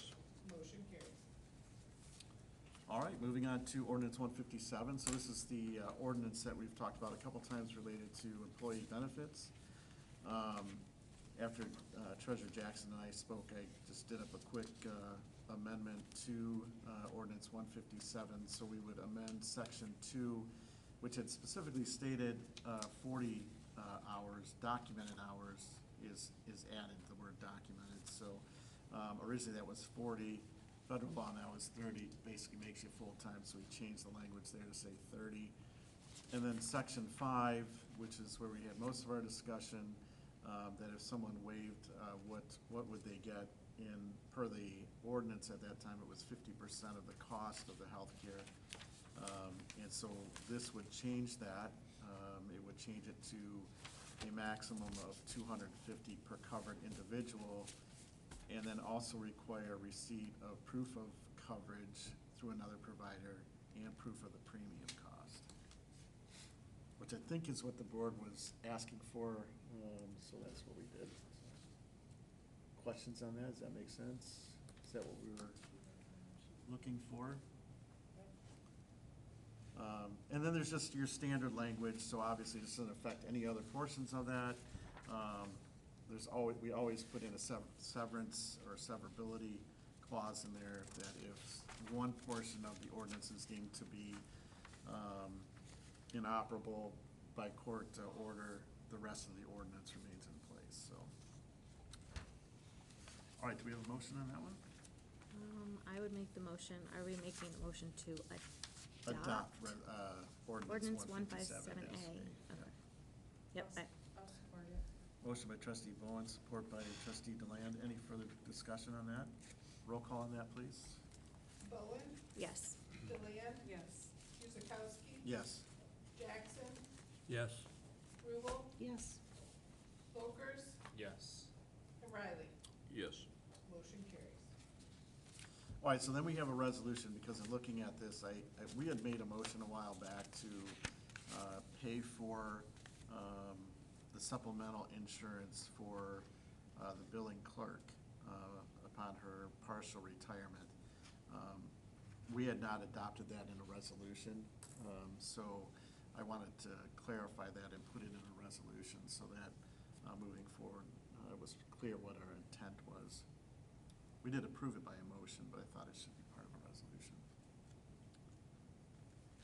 Motion carries. All right, moving on to ordinance 157. So this is the ordinance that we've talked about a couple times related to employee benefits. After Treasurer Jackson and I spoke, I just did up a quick amendment to ordinance 157. So we would amend section 2, which had specifically stated 40 hours, documented hours is added, the word documented. So originally that was 40. Federal law now is 30, basically makes you full-time, so we changed the language there to say 30. And then section 5, which is where we had most of our discussion, that if someone waived, what would they get in, per the ordinance at that time, it was 50% of the cost of the healthcare. And so this would change that. It would change it to a maximum of $250 per covered individual, and then also require receipt of proof of coverage through another provider and proof of the premium cost, which I think is what the board was asking for, so that's what we did. Questions on that? Does that make sense? Is that what we were looking for? And then there's just your standard language, so obviously this doesn't affect any other portions of that. We always put in a severance or severability clause in there, that if one portion of the ordinance is deemed to be inoperable by court order, the rest of the ordinance remains in place, so. All right, do we have a motion on that one? I would make the motion, are we making a motion to Adopt ordinance 157A? 157A. Okay. Yep, I'll support it. Motion by trustee Bowen, support by trustee Deland. Any further discussion on that? Roll call on that, please. Bowen, yes. Deland, Yes. Guzekowski, Yes. Jackson, Yes. Rubel, Yes. Locust, Yes. and Riley. Yes. Motion carries. All right, so then we have a resolution, because in looking at this, we had made a motion a while back to pay for the supplemental insurance for the billing clerk upon her partial retirement. We had not adopted that in a resolution, so I wanted to clarify that and put it in a resolution so that moving forward, it was clear what our intent was. We did approve it by a motion, but I thought it should be part of a resolution.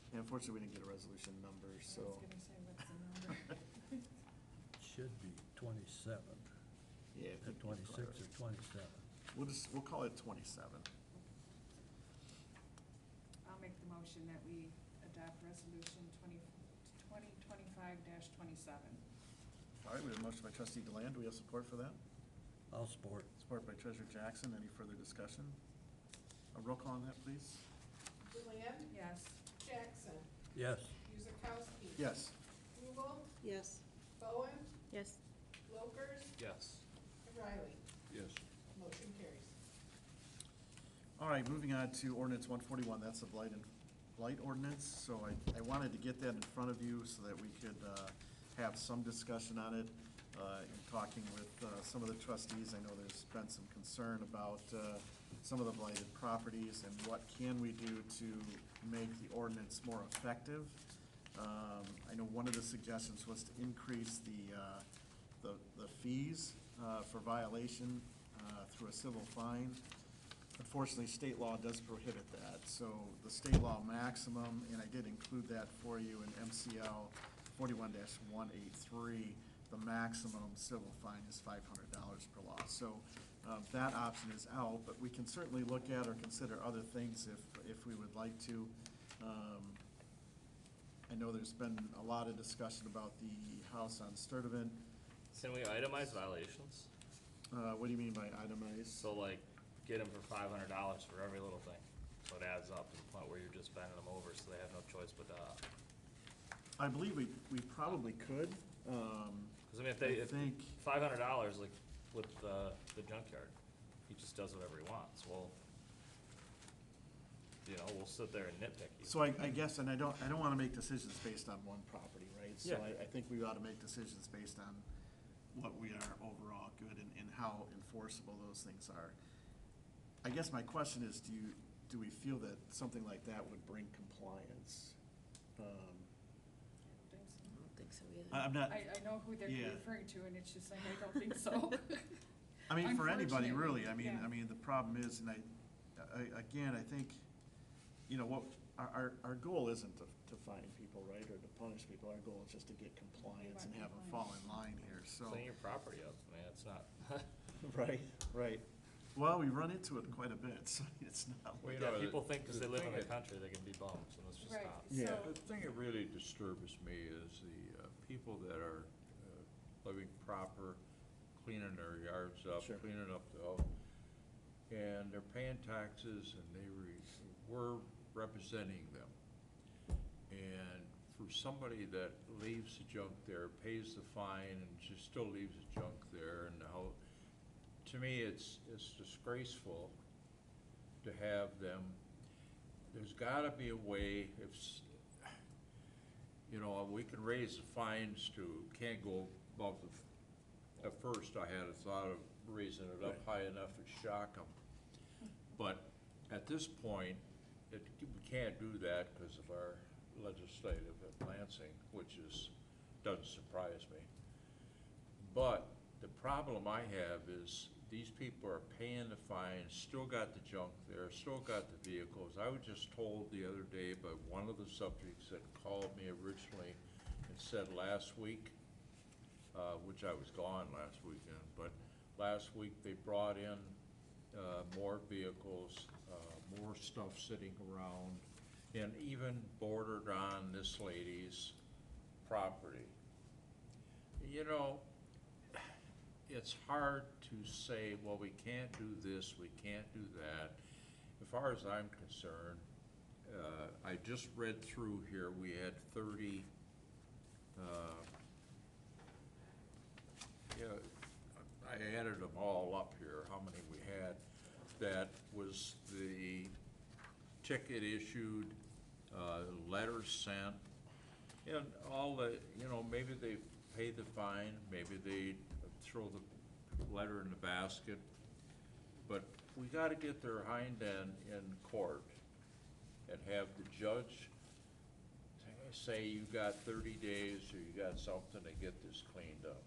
And unfortunately, we didn't get a resolution number, so. I was gonna say, what's the number? Should be 27. Yeah, I think 26 or 27. We'll call it 27. I'll make the motion that we adopt resolution 2025-27. All right, we have a motion by trustee Deland. Do we have support for that? I'll support. Support by treasurer Jackson. Any further discussion? A roll call on that, please. Deland, Yes. Jackson, Yes. Guzekowski. Yes. Rubel, Yes. Bowen, Yes. Locust, Yes. and Riley. Yes. Motion carries. All right, moving on to ordinance 141. That's the blight ordinance. So I wanted to get that in front of you so that we could have some discussion on it. In talking with some of the trustees, I know there's been some concern about some of the blighted properties and what can we do to make the ordinance more effective. I know one of the suggestions was to increase the fees for violation through a civil fine. unfortunately, state law does prohibit that. So the state law maximum, and I did include that for you in MCL 41-183, the maximum civil fine is $500 per loss. So that option is out, but we can certainly look at or consider other things if we would like to. I know there's been a lot of discussion about the house on Sturtevant. Can we itemize violations? What do you mean by itemized? So like, get them for $500 for every little thing, so it adds up to the point where you're just bending them over, so they have no choice but to, I believe we probably could. cause I mean, I think, $500, like, with the junkyard, he just does whatever he wants, well, you know, we'll sit there and nitpick you. so I guess, and I don't wanna make decisions based on one property, right? So Yeah. I think we ought to make decisions based on what we are overall good and how enforceable those things are. I guess my question is, do we feel that something like that would bring compliance? I don't think so. I don't think so either. I'm not, I know who they're Yeah. referring to, and it's just like, I don't think so. I mean, for anybody, Unfortunately, really, yeah. I mean, the problem is, and again, I think, you know, what, our goal isn't to fine people, right, or to punish people, our goal is just to get compliance and have them fall in line here, so. Clean your property up, man, it's not, Right. Well, we run into it quite a bit, so it's not Well, like. you yeah, know, people think cause the they live in thing the that- country, they can be bums, and it's just Right, not. Yeah. so, The thing that really disturbs me is the people that are living proper, cleaning their yards up, Sure. cleaning up the house, and they're paying taxes, and we're representing them. And for somebody that leaves the junk there, pays the fine, and just still leaves the junk there, and how, to me, it's disgraceful to have them. There's gotta be a way, you know, we can raise the fines to, can't go above at first I had a thought of raising it up high enough to shock them. But at this point, we can't do that because of our legislative at Lansing, which doesn't surprise me. But the problem I have is these people are paying the fine, still got the junk there, still got the vehicles. I was just told the other day by one of the subjects that called me originally and said last week, which I was gone last weekend, but last week they brought in more vehicles, more stuff sitting around, and even bordered on this lady's property. You know, it's hard to say, well, we can't do this, we can't do that. As far as I'm concerned, I just read through here, we had 30, yeah, I added them all up here, how many we had. That was the ticket issued, letters sent, and all the, you know, maybe they pay the fine, maybe they throw the letter in the basket, but we gotta get their hind end in court and have the judge say you got 30 days or you got something to get this cleaned up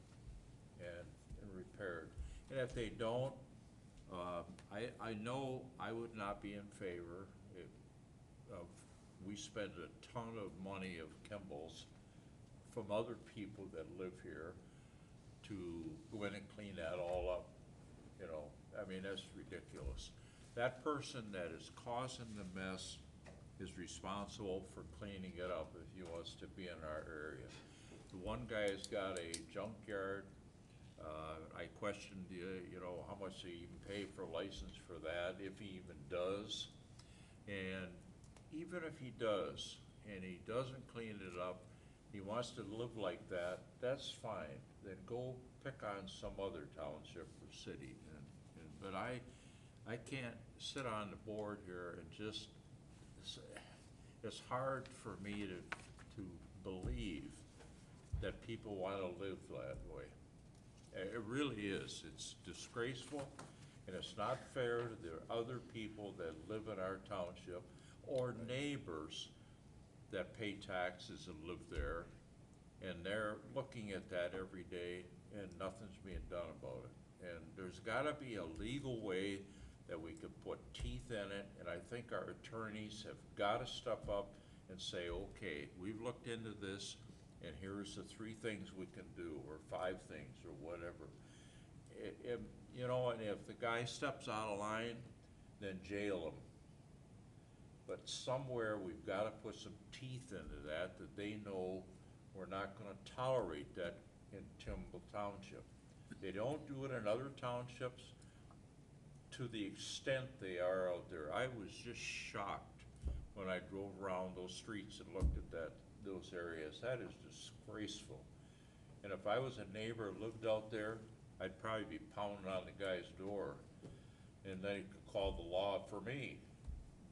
and repaired. And if they don't, I know I would not be in favor of, we spend a ton of money of Kimball's from other people that live here to go in and clean that all up, you know, I mean, that's ridiculous. That person that is causing the mess is responsible for cleaning it up if he wants to be in our area. The one guy's got a junkyard. I questioned, you know, how much he even pay for a license for that, if he even does. And even if he does, and he doesn't clean it up, he wants to live like that, that's fine. Then go pick on some other township or city. But I can't sit on the board here and just, it's hard for me to believe that people want to live that way. It really is. It's disgraceful, and it's not fair to the other people that live in our township or neighbors that pay taxes and live there, and they're looking at that every day, and nothing's being done about it. And there's gotta be a legal way that we could put teeth in it, and I think our attorneys have gotta step up and say, okay, we've looked into this, and here's the 3 things we can do, or 5 things, or whatever. You know, and if the guy steps out of line, then jail him. But somewhere, we've gotta put some teeth into that they know we're not gonna tolerate that in Kimball Township. They don't do it in other townships to the extent they are out there. I was just shocked when I drove around those streets and looked at those areas. That is disgraceful. And if I was a neighbor who lived out there, I'd probably be pounding on the guy's door, and then he could call the law for me.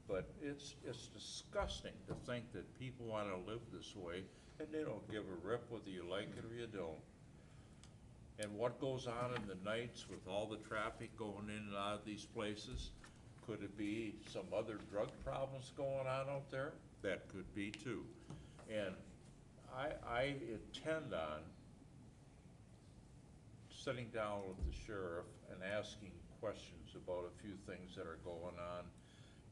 But it's disgusting to think that people wanna live this way, and they don't give a rip whether you like it or you don't. And what goes on in the nights with all the traffic going in and out of these places? Could it be some other drug problems going on out there? That could be too. And I intend on sitting down with the sheriff and asking questions about a few things that are going on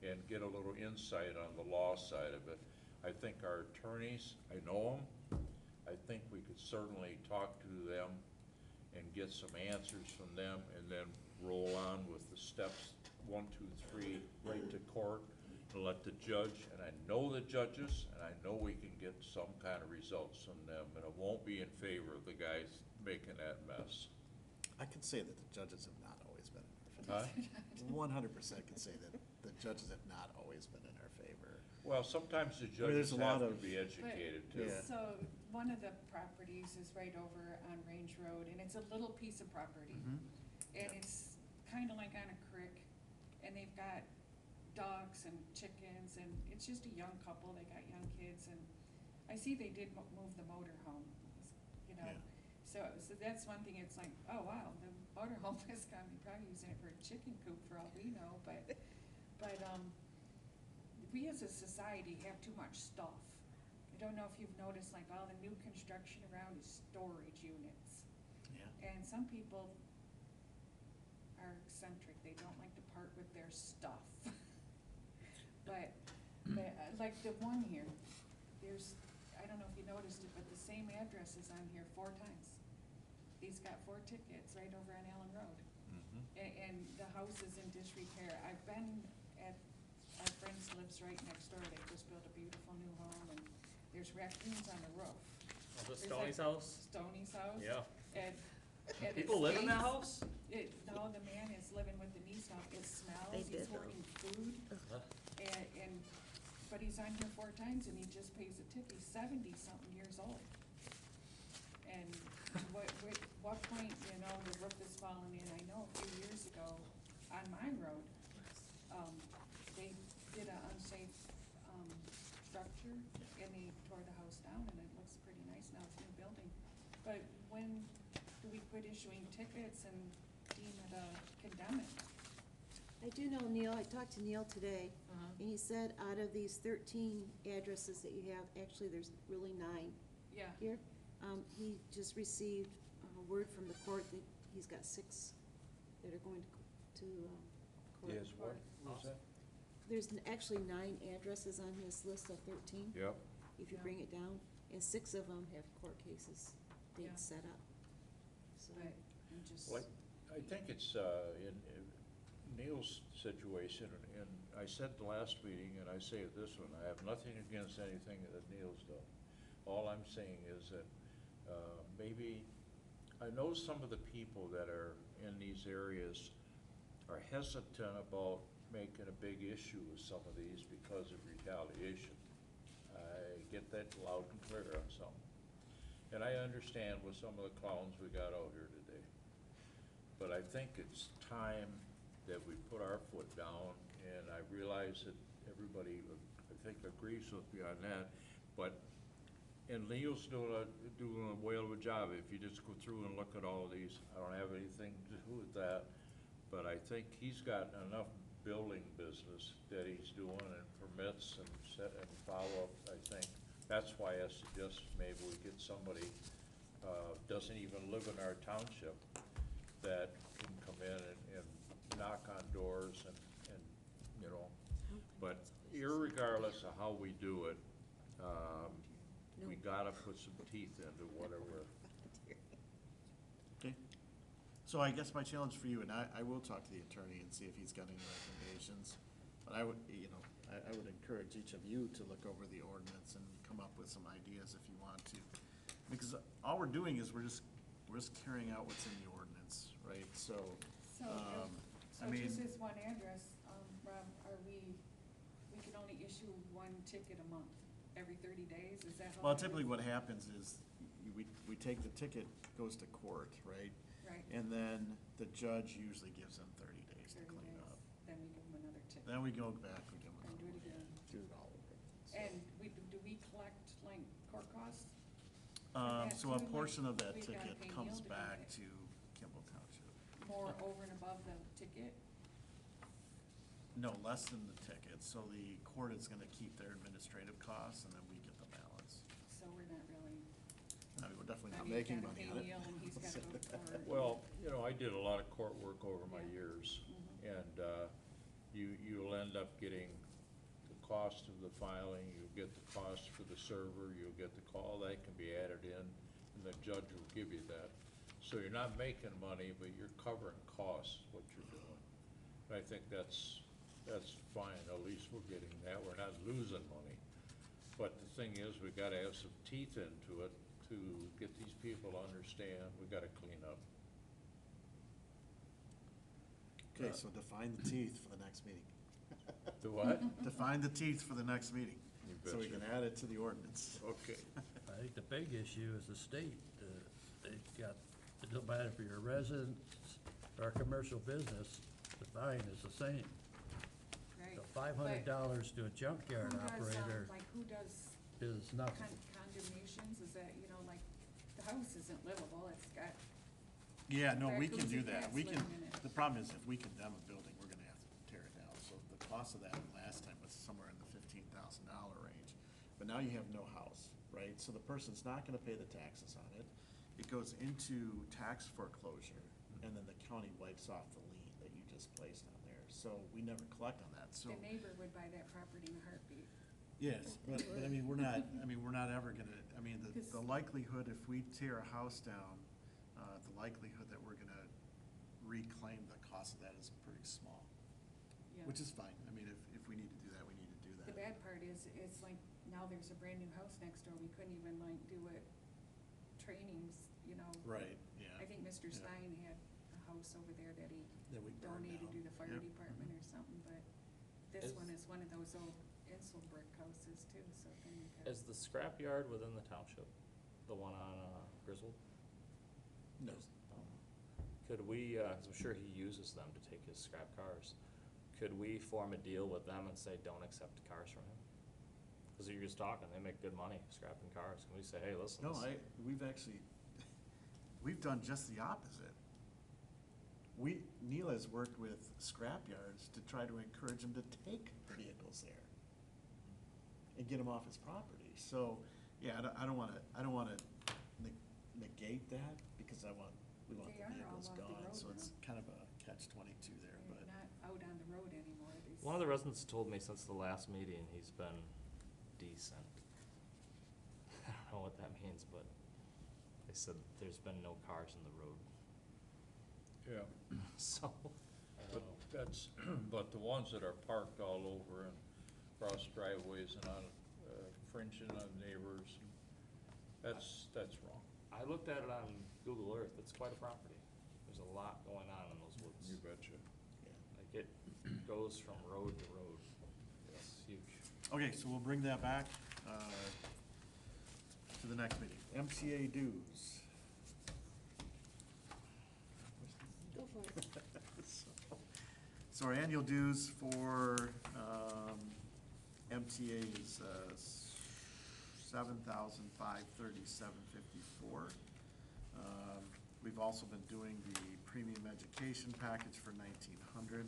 and get a little insight on the law side of it. I think our attorneys, I know them, I think we could certainly talk to them and get some answers from them, and then roll on with the steps 1, 2, 3, right to court, and let the judge, and I know the judges, and I know we can get some kind of results from them, and it won't be in favor of the guys making that mess. I can say that the judges have not always been in our favor. 100% can say that the judges have not always been in our favor. Well, sometimes the there's judges a lot have to of- be educated too. Yeah. So, one of the properties is right over on Range Road, and it's a little piece of property. And it's kinda like on a creek, and they've got dogs and chickens, and it's just a young couple, they got young kids, and I see they did move the motor home, you know. Yeah. So that's one thing, it's like, oh wow, the motor home is gonna be probably using it for a chicken coop for all we know, but we as a society have too much stuff. I don't know if you've noticed, like, all the new construction around is storage units. Yeah. And some people are eccentric, they don't like to part with their stuff. But like the one here, there's, I don't know if you noticed it, but the same address is on here 4 times. He's got 4 tickets right over on Allen Road. And the house is in disrepair. I've been at, our friend's lives right next door, they just built a beautiful new home, and there's raccoons on the roof. Oh, the There's Stoney's like house? Stoney's house. Yeah. And it People live in that stinks. house? No, the man is living with the niece now, it smells, They he's did, though. hoarding food, and, but he's on here 4 times and he just pays a tip, he's 70-something years old. And what point, you know, the roof is falling in, I know a few years ago, on my road, they did an unsafe, structure, and they tore the house down, and it looks pretty nice now, it's a new building. But when do we quit issuing tickets and deem it a condemn it? I do know Neil, I talked to Neil today, and he said out of these 13 addresses that you have, actually, there's really 9 Yeah, here. He just received a word from the court that he's got 6 that are going to court. Yes, what was that? There's actually 9 addresses on his list of 13, Yep. if you Yeah. bring it down, and 6 of them have court cases, Yeah. dates set up. So, but I'm just, Well, I think it's, in Neil's situation, and I said the last meeting, and I say it this one, I have nothing against anything that Neil's done. All I'm saying is that, maybe, I know some of the people that are in these areas are hesitant about making a big issue with some of these because of retaliation. I get that loud and clear on some. And I understand with some of the clowns we got out here today. But I think it's time that we put our foot down, and I realize that everybody, I think, agrees with me on that. But, and Neil's doing a whale of a job. If you just go through and look at all of these, I don't have anything to do with that. But I think he's got enough building business that he's doing, and permits and set and follow-up, I think. That's why I suggest maybe we get somebody, doesn't even live in our township, that can come in and knock on doors and, you know, but irregardless of how we do it, we gotta put some teeth into whatever. Okay. So I guess my challenge for you, and I will talk to the attorney and see if he's got any recommendations. But I would, you know, I would encourage each of you to look over the ordinance and come up with some ideas if you want to. Because all we're doing is we're just carrying out what's in the ordinance, right? So, So, I mean. just as one address, Rob, we can only issue one ticket a month, every 30 days, is that how? Well, that typically is? what happens is, we take the ticket, goes to court, right? Right. And then the judge usually gives them 30 days to 30 clean days, up. then we give them another ticket. Then we go back, we give them And do it another again. one. Do it all over. So- And do we collect like court costs? So a too, like, portion of that we gotta ticket pay comes Neil to do back it. to Kimball Township. More over and above the ticket? No, less than the ticket, so the court is gonna keep their administrative costs, and then we get the balance. So we're not really. I mean, we're definitely I not mean, making gotta money pay on it. Neil and he's gotta go to court. Well, you know, I did a lot of court work over my Yeah. years, Mhm. and you'll end up getting the cost of the filing, you'll get the cost for the server, you'll get the call, that can be added in, and the judge will give you that. So you're not making money, but you're covering costs, what you're doing. And I think that's fine, at least we're getting that, we're not losing money. But the thing is, we gotta have some teeth into it to get these people to understand, we gotta clean up. Okay, so define the teeth for the next meeting. The what? Define the teeth for the next meeting, You so we betcha. can add it to the ordinance. Okay. I think the big issue is the state. They've got, it don't matter if you're a resident or a commercial business, the fine is the same. Right. So $500 to a junkyard Who does, operator like, who does is nothing. condemnations, is that, you know, like, the house isn't livable, it's got, Yeah, no, we can Raccoons do and that. cats We can, living in it. the problem is if we condemn a building, we're gonna have to tear it down. So the cost of that last time was somewhere in the $15,000 range. But now you have no house, right? So the person's not gonna pay the taxes on it. It goes into tax foreclosure, and then the county wipes off the lien that you just placed on there. So we never collect on that, so. the neighbor would buy that property in a heartbeat. Yes, but I mean, we're not ever gonna, I mean, the Because- likelihood if we tear a house down, the likelihood that we're gonna reclaim the cost of that is pretty small, Yeah. which is fine. I mean, if we need to do that, we need to do that. The bad part is, it's like, now there's a brand new house next door, we couldn't even like do it, trainings, you know. Right, yeah. I think Mr. Yeah. Stein had a house over there that he That we burned donated down. to the fire Yep. department or something, but this Is- one is one of those old Insel brick houses too, so then you got. Is the scrapyard within the township, the one on Griswold? No. Could we, cause I'm sure he uses them to take his scrap cars, could we form a deal with them and say, don't accept cars from him? Cause you're just talking, they make good money scrapping cars, can we say, hey, listen, No, this- we've actually, we've done just the opposite. Neil has worked with scrapyards to try to encourage him to take vehicles there and get them off his property. So, yeah, I don't wanna negate that, because we want They the are all vehicles off the gone, road so it's now. kind of a catch-22 there, They're but. not out on the road anymore, these. one of the residents told me since the last meeting, he's been decent. I don't know what that means, but they said there's been no cars in the road, Yeah, so. but that's, but the ones that are parked all over and cross driveways and on, infringing on neighbors, that's wrong. I looked at it on Google Earth, it's quite a property. There's a lot going on in those woods. You betcha. Like, it goes from road to road. It's huge. Okay, so we'll bring that back to the next meeting. MTA dues. Go for it. So our annual dues for MTA is $7,537.54. We've also been doing the premium education package for $1,900,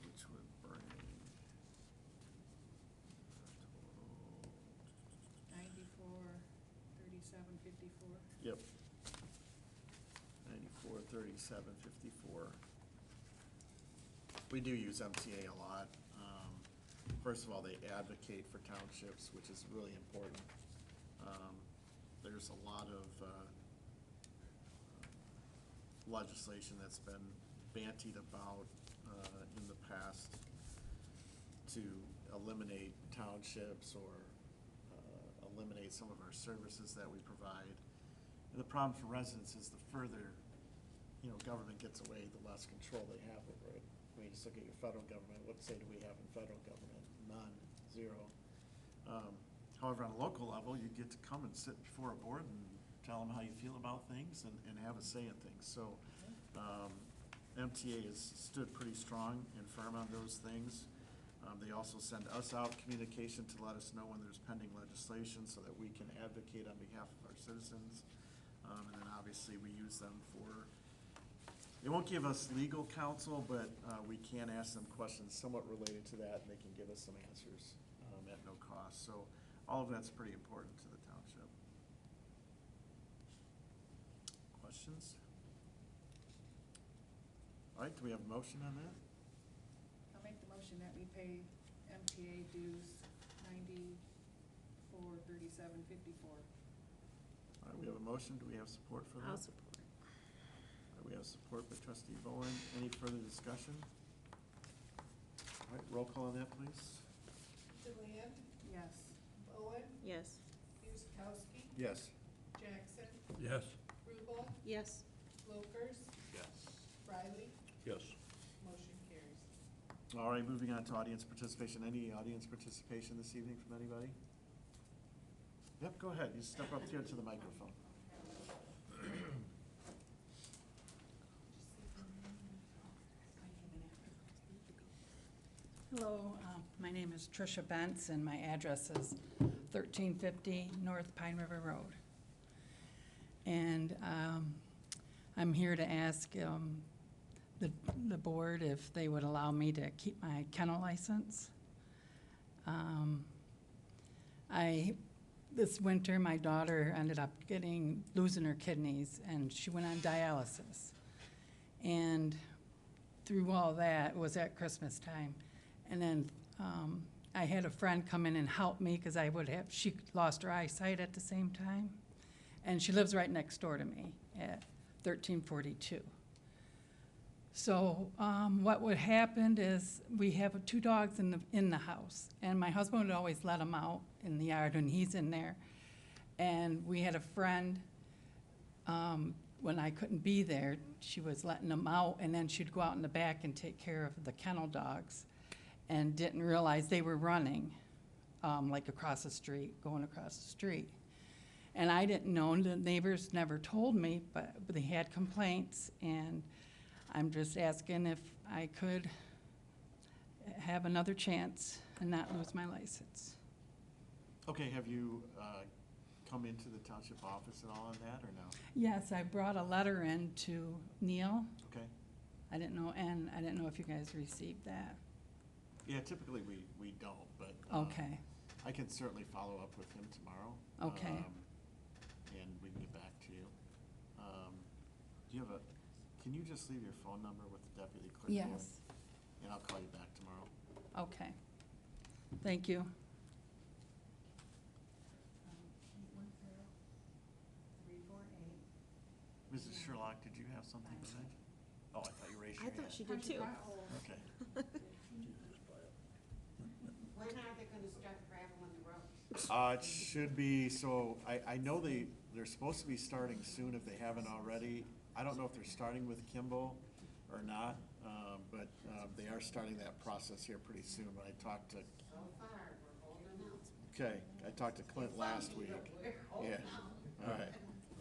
which would bring $94, $37.54. Yep. 94, 43754. We do use MTA a lot. First of all, they advocate for townships, which is really important. There's a lot of legislation that's been bantied about in the past to eliminate townships or eliminate some of our services that we provide. And the problem for residents is the further, government gets away, the less control they have over it. I mean, just look at your federal government. What say do we have in federal government? None, zero. However, on a local level, you get to come and sit before a board and tell them how you feel about things and have a say in things. So MTA has stood pretty strong and firm on those things. They also send us out communication to let us know when there's pending legislation so that we can advocate on behalf of our citizens. And then obviously we use them for, they won't give us legal counsel, but we can ask them questions somewhat related to that, and they can give us some answers at no cost. So all of that's pretty important to the township. Questions? All right, do we have a motion on that? I'll make the motion that we pay MTA dues $94.37.54. All right, we have a motion. Do we have support for that? I'll support. All right, we have support by trustee Bowen. Any further discussion? All right, roll call on that, please. Deland, Yes. Bowen, Yes. Guzekowski, Yes. Jackson, Yes. Rubel, Yes. Locers, Yes. Riley, Yes. motion carries. All right, moving on to audience participation. Any audience participation this evening from anybody? Yep, go ahead. You step up here to the microphone. Hello, my name is Tricia Bentz, and my address is 1350 North Pine River Road. And I'm here to ask the board if they would allow me to keep my kennel license. This winter, my daughter ended up losing her kidneys, and she went on dialysis. And through all that, it was at Christmas time. And then I had a friend come in and help me because she lost her eyesight at the same time. And she lives right next door to me at 1342. So what would happen is we have 2 dogs in the house, and my husband would always let them out in the yard when he's in there. And we had a friend, when I couldn't be there, she was letting them out, and then she'd go out in the back and take care of the kennel dogs, and didn't realize they were running, like across the street, going across the street. And I didn't know, the neighbors never told me, but they had complaints, and I'm just asking if I could have another chance and not lose my license. Okay, have you come into the township office at all on that, or no? Yes, I brought a letter in to Neil. Okay. I didn't know if you guys received that. Yeah, typically we don't, but Okay, I can certainly follow up with him tomorrow. Okay. And we can get back to you. Do you have can you just leave your phone number with the deputy clerk? yes, And I'll call you back tomorrow. okay. Thank you. 348. Mrs. Sherlock, did you have something to say? Oh, I thought you raised I your hand. thought she did too. Okay. When are they gonna start graveling the roads? It should be, so I know they're supposed to be starting soon if they haven't already. I don't know if they're starting with Kimball or not, but they are starting that process here pretty soon. But I talked to, So far, we're holding out. okay, I talked to Clint last week. We're holding Yeah, out. all right.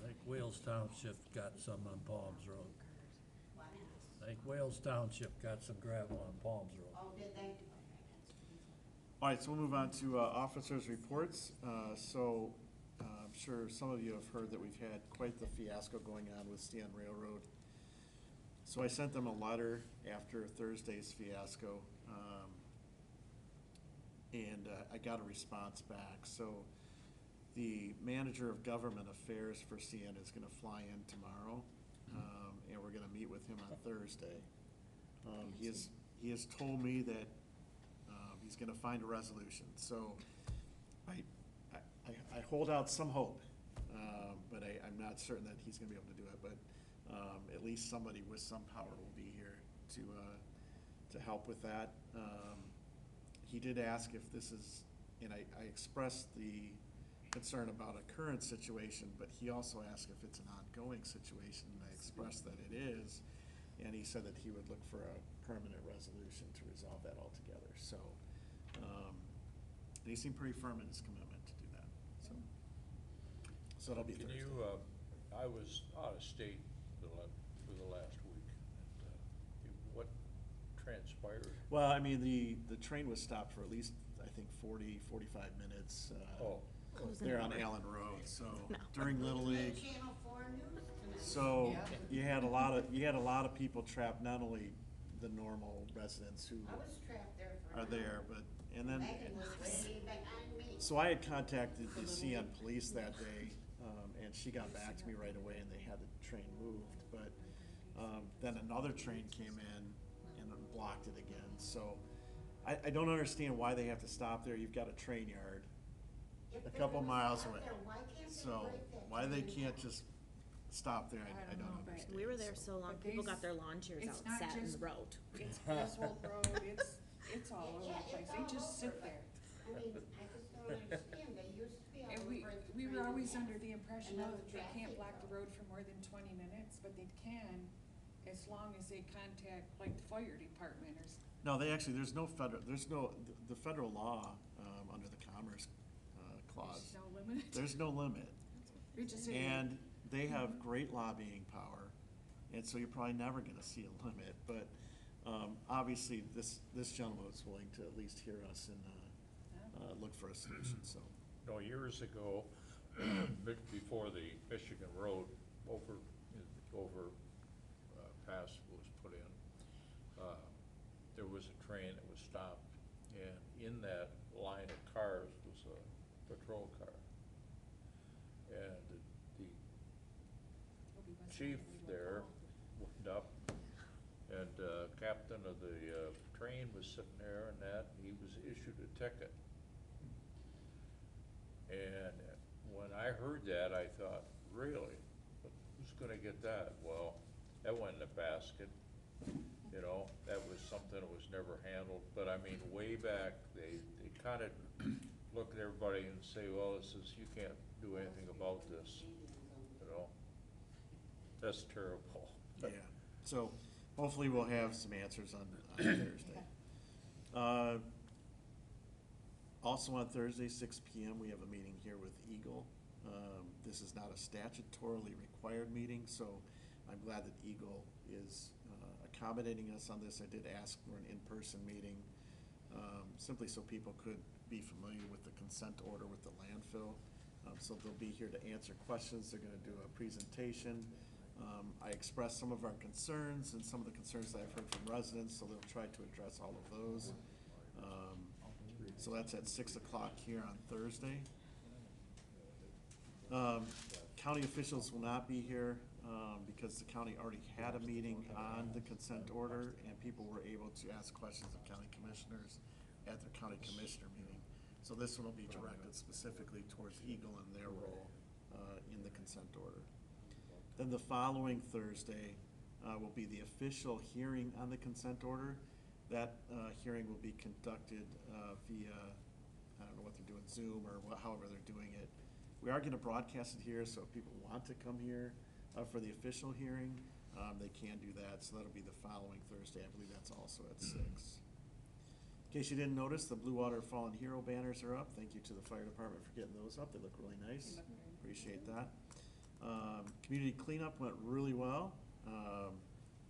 I think Wales Township got some on Palms Road. What? I think Wales Township got some gravel on Palms Road. Oh, did they? All right, so we'll move on to officers' reports. So I'm sure some of you have heard that we've had quite the fiasco going on with Stan Railroad. So I sent them a letter after Thursday's fiasco, and I got a response back. So the manager of government affairs for CN is going to fly in tomorrow, and we're gonna meet with him on Thursday. He has told me that, he's gonna find a resolution, so I hold out some hope, but I'm not certain that he's gonna be able to do it, but, at least somebody with some power will be here to help with that. He did ask if this is, and I expressed the concern about a current situation, but he also asked if it's an ongoing situation, and I expressed that it is, and he said that he would look for a permanent resolution to resolve that altogether, so, he seemed pretty firm in his commitment to do that, so that'll be Thursday. Can you, I was out of state for the last week, and what transpired? Well, I mean, the train was stopped for at least, I think, 45 minutes. There on Allen Road, so during Little League. Channel 4 News tonight. So you had a lot of people trapped, not only the normal residents who I was trapped there for are an there, hour. but, and then, Megan was way behind me. so I had contacted the CN police that day, and she got back to me right away, and they had the train moved, but, then another train came in and blocked it again, so I don't understand why they have to stop there. You've got a train yard If a they couple were miles stopped away. there, why can't they So break that why they train can't down? just stop there, I I don't don't know, but understand. We were there so long, But people these- got their lawn chairs it's out, not sat in just- the road. It's Griswold Road, it's all over the place, they just sit there. I mean, I just don't understand, they used to be able And to break the we train were in always half. under the impression Another of they can't traffic block the road. road for more than 20 minutes, but they can as long as they contact like the fire department or. No, they actually, there's no, the federal law, under the Commerce Clause, There's no limit. there's no limit. We just say. And they have great lobbying power, and so you're probably never gonna see a limit, but, obviously, this gentleman was willing to at least hear us and, look for a solution, so. No, years ago, before the Michigan Road pass was put in, there was a train that was stopped, and in that line of cars was a patrol car. And the chief there went up, and captain of the train was sitting there, and he was issued a ticket. And when I heard that, I thought, really? But who's gonna get that? Well, that went in a basket, you know, that was something that was never handled. But I mean, way back, they kinda look at everybody and say, well, you can't do anything about this, you know? That's terrible. Yeah, so hopefully we'll have some answers on Thursday. Also on Thursday, 6 PM, we have a meeting here with Eagle. This is not a statutorily required meeting, so I'm glad that Eagle is accommodating us on this. I did ask for an in-person meeting, simply so people could be familiar with the consent order with the landfill. So they'll be here to answer questions. They're gonna do a presentation. I expressed some of our concerns and some of the concerns that I've heard from residents, so they'll try to address all of those. So that's at 6 o'clock here on Thursday. County officials will not be here, because the county already had a meeting on the consent order, and people were able to ask questions of county commissioners at their county commissioner meeting. So this one will be directed specifically towards Eagle and their role, in the consent order. Then the following Thursday, will be the official hearing on the consent order. That, hearing will be conducted, via, I don't know what they're doing, Zoom or however they're doing it. We are gonna broadcast it here, so if people want to come here, for the official hearing, they can do that, so that'll be the following Thursday. I believe that's also at 6. In case you didn't notice, the Blue Water Fallen Hero banners are up. Thank you to the fire department for getting those up. They look really nice. Appreciate that. Community cleanup went really well.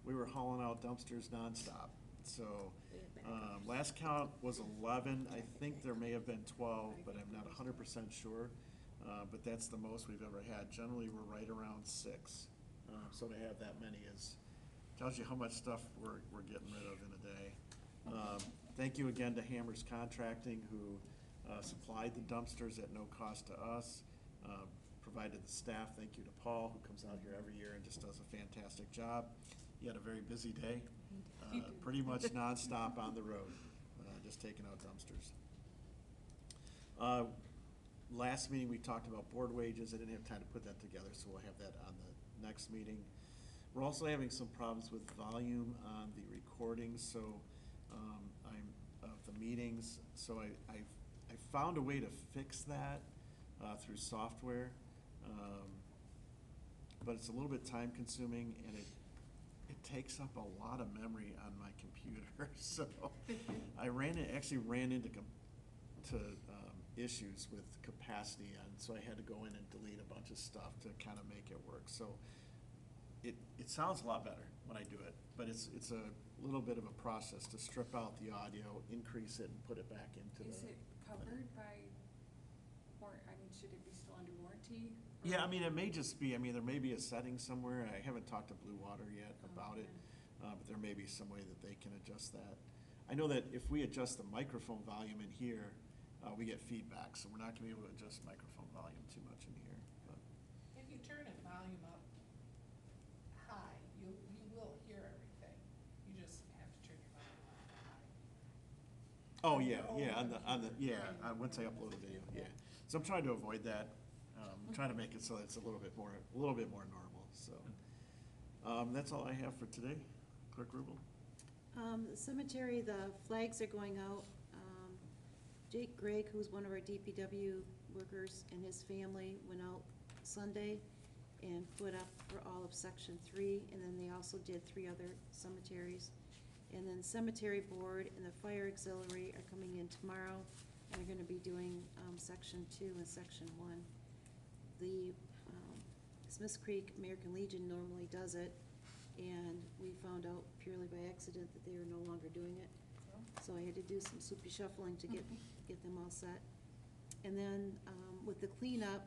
We were hauling out dumpsters nonstop. So, last count was 11. I think there may have been 12, but I'm not 100% sure. But that's the most we've ever had. Generally, we're right around 6. So to have that many tells you how much stuff we're getting rid of in a day. Thank you again to Hammers Contracting, who supplied the dumpsters at no cost to us, provided the staff. Thank you to Paul, who comes out here every year and just does a fantastic job. He had a very busy day, pretty much nonstop on the road, just taking out dumpsters. Last meeting, we talked about board wages. I didn't have time to put that together, so we'll have that on the next meeting. We're also having some problems with volume on the recordings, so of the meetings. So I found a way to fix that through software, but it's a little bit time consuming, and it takes up a lot of memory on my computer. So I actually ran into issues with capacity, and so I had to go in and delete a bunch of stuff to kind of make it work. So it sounds a lot better when I do it, but it's a little bit of a process to strip out the audio, increase it, and put it back into Is it covered by, should it be still under warranty? Yeah, I mean, it may just be, there may be a setting somewhere. I haven't talked to Blue Water yet about it, but there may be some way that they can adjust that. I know that if we adjust the microphone volume in here, we get feedback, so we're not gonna be able to adjust microphone volume too much in here. But If you turn the volume up high, you will hear everything. You just have to turn your volume up high. Oh, yeah, once I upload a video, yeah. So I'm trying to avoid that. I'm trying to make it so that it's a little bit more normal, so. That's all I have for today. Clerk Rubel? The cemetery, the flags are going out. Jake Gregg, who's one of our DPW workers, and his family went out Sunday and put up for all of Section 3, and then they also did 3 other cemeteries. And then Cemetery Board and the Fire Auxiliary are coming in tomorrow, and they're gonna be doing Section 2 and Section 1. The Smiths Creek American Legion normally does it, and we found out purely by accident that they are no longer doing it. So I had to do some soupy shuffling to get them all set. And then with the cleanup,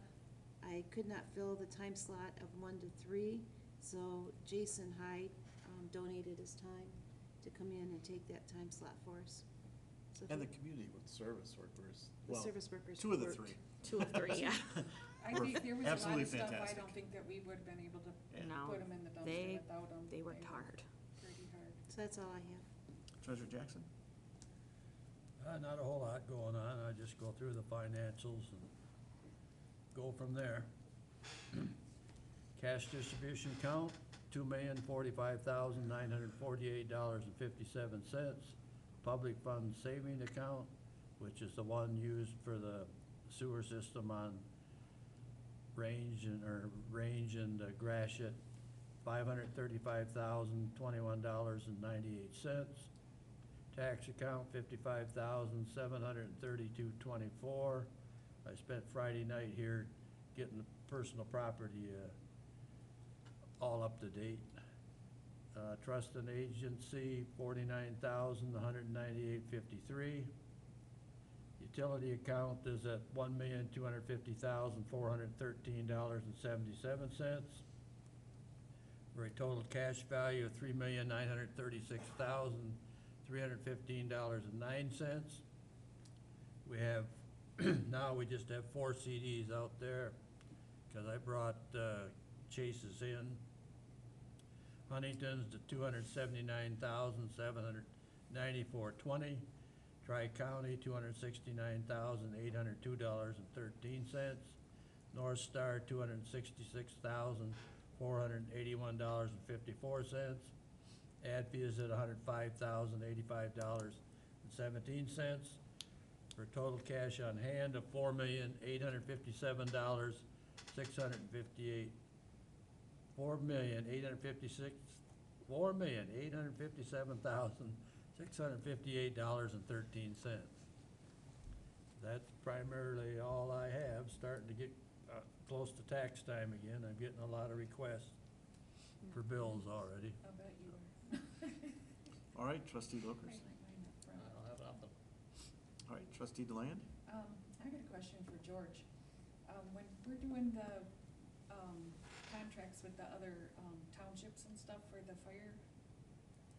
I could not fill the time slot of 1 to 3, so Jason Hyde donated his time to come in and take that time slot for us. So And the community with service workers. the Well, service workers 2 of the worked. 3. 2 of 3, yeah. I Were think there was a lot absolutely of stuff, I fantastic. don't think that we would have been able to Yeah. No, put them in the dumpster they, without them. they worked hard. Pretty hard. So that's all I have. Treasurer Jackson? Not a whole lot going on, I just go through the financials and go from there. Cash distribution count, $2,045,948.57. Public fund saving account, which is the one used for the sewer system on Range and Gratiot, $535,021.98. Tax account, $55,732.24. I spent Friday night here getting the personal property all up to date. Trust and agency, $49,198.53. Utility account is at $1,250,413.77. For a total cash value of $3,936,315.09. We have, now we just have 4 CDs out there, because I brought Chase's in. Huntington's to $279,794.20. Tri-County, $269,802.13. North Star, $266,481.54. ADP is at $105,085.17. For total cash on hand of $4,857,658. $4,857,658.13. That's primarily all I have. Starting to get close to tax time again. I'm getting a lot of requests for bills already. I'll bet you are. All right, Trustee Lokers. Right, like mine up front. I don't have nothing. All right, Trustee Deland? I got a question for George. When we're doing the, contracts with the other, townships and stuff for the fire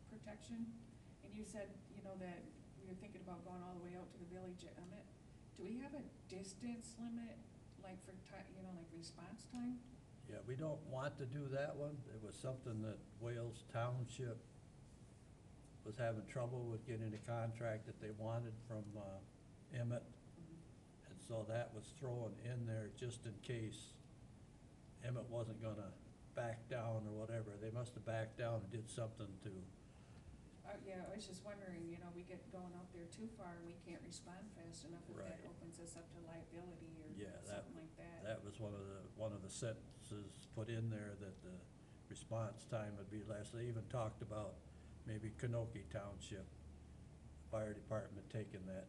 protection, and you said, that we were thinking about going all the way out to the village at Emmett, do we have a distance limit, like for like response time? Yeah, we don't want to do that one. It was something that Wales Township was having trouble with getting a contract that they wanted from Emmett. And so that was thrown in there just in case Emmett wasn't gonna back down or whatever. They must have backed down and did something to, Yeah, I was just wondering, we get going out there too far and we can't respond fast enough, if that Right. opens us up to liability or yeah, something like that. that was one of the sentences put in there, that the response time would be less. They even talked about maybe Kanoke Township Fire Department taking that.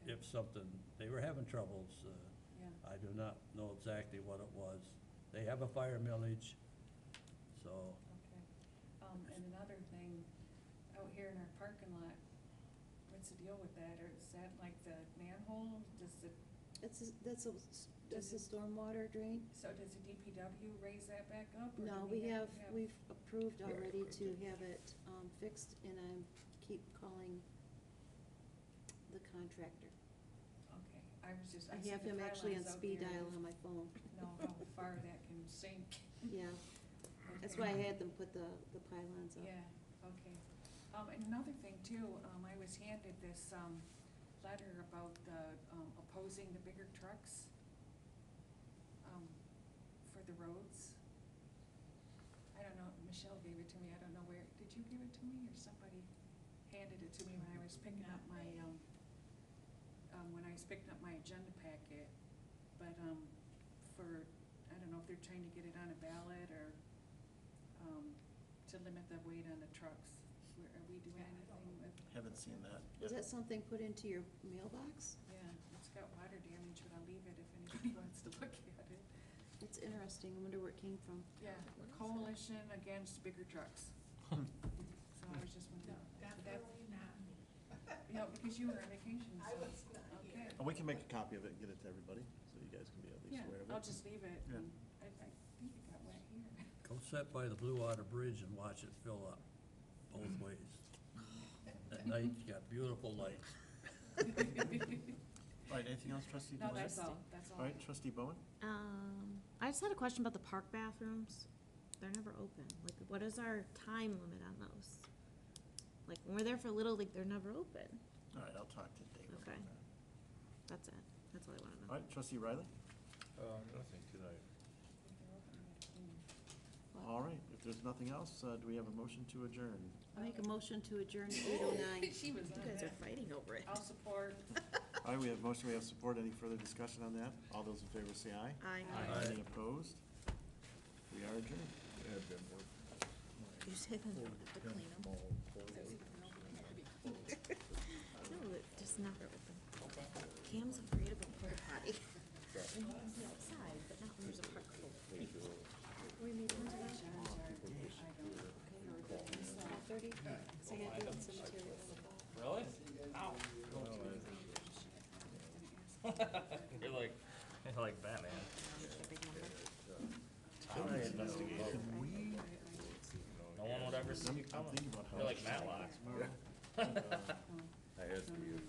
Okay. If something, they were having troubles, Yeah. I do not know exactly what it was. They have a fire millage, so, Okay. And another thing, out here in our parking lot, what's the deal with that? Or is that like the manhole? That's a stormwater drain. So does the DPW raise that back up? Or No, do have to we've approved already to have it fixed, and I keep calling the contractor. Okay, I was just. I see have the him actually on pylons out speed there. dial on my phone. Know how far that can sink. Yeah, that's Okay. why I had them put the pylons up. Yeah, okay. And another thing too, I was handed this, letter about opposing the bigger trucks, for the roads. I don't know, Michelle gave it to me, I don't know where, did you give it to me, or somebody handed it to me when I was picking up my, agenda packet? But, I don't know if they're trying to get it on a ballot, or, to limit the weight on the trucks. Are we doing anything with? Haven't seen that. Is that something put into your mailbox? Yeah, it's got water damage, but I'll leave it if anybody wants to look at it. It's interesting, I wonder where it came from. Yeah, Coalition Against Bigger Trucks. So I was just No, wondering. definitely not me. Because you were on vacation, so. I was not Okay. here. And we can make a copy of it and get it to everybody, so you guys can be at least Yeah, aware of it. I'll just leave it. Yeah. and I think it got wet here. go sit by the Blue Water Bridge and watch it fill up both ways. At night, you got beautiful lights. All right, anything else, trustee? No, Bowen? that's all, that's all. All right, trustee Bowen? I just had a question about the park bathrooms. They're never open. Like, what is our time limit on those? Like, when we're there for Little League, they're never open. All right, I'll talk to Dave about Okay. that. That's it. That's all I wanna know. All right, trustee Riley? Nothing tonight. All right, if there's nothing else, do we have a motion to adjourn? I make a motion to adjourn at 8:09. She was You on guys are that. fighting over it. I'll support. All right, we have motion, we have support. Any further discussion on that? All those in favor say aye. Aye. Any opposed? We are adjourned. You say that you have to clean them? No, it just never open. Cam's afraid of a porta potty. When you can be outside, but not when there's a park full of people. We made one today. 12:30? So I gotta do it cemetery. Really? Ow. You're like Batman. Investigation. No one would ever see you I'm coming. thinking about how. You're like Matlock. I had to use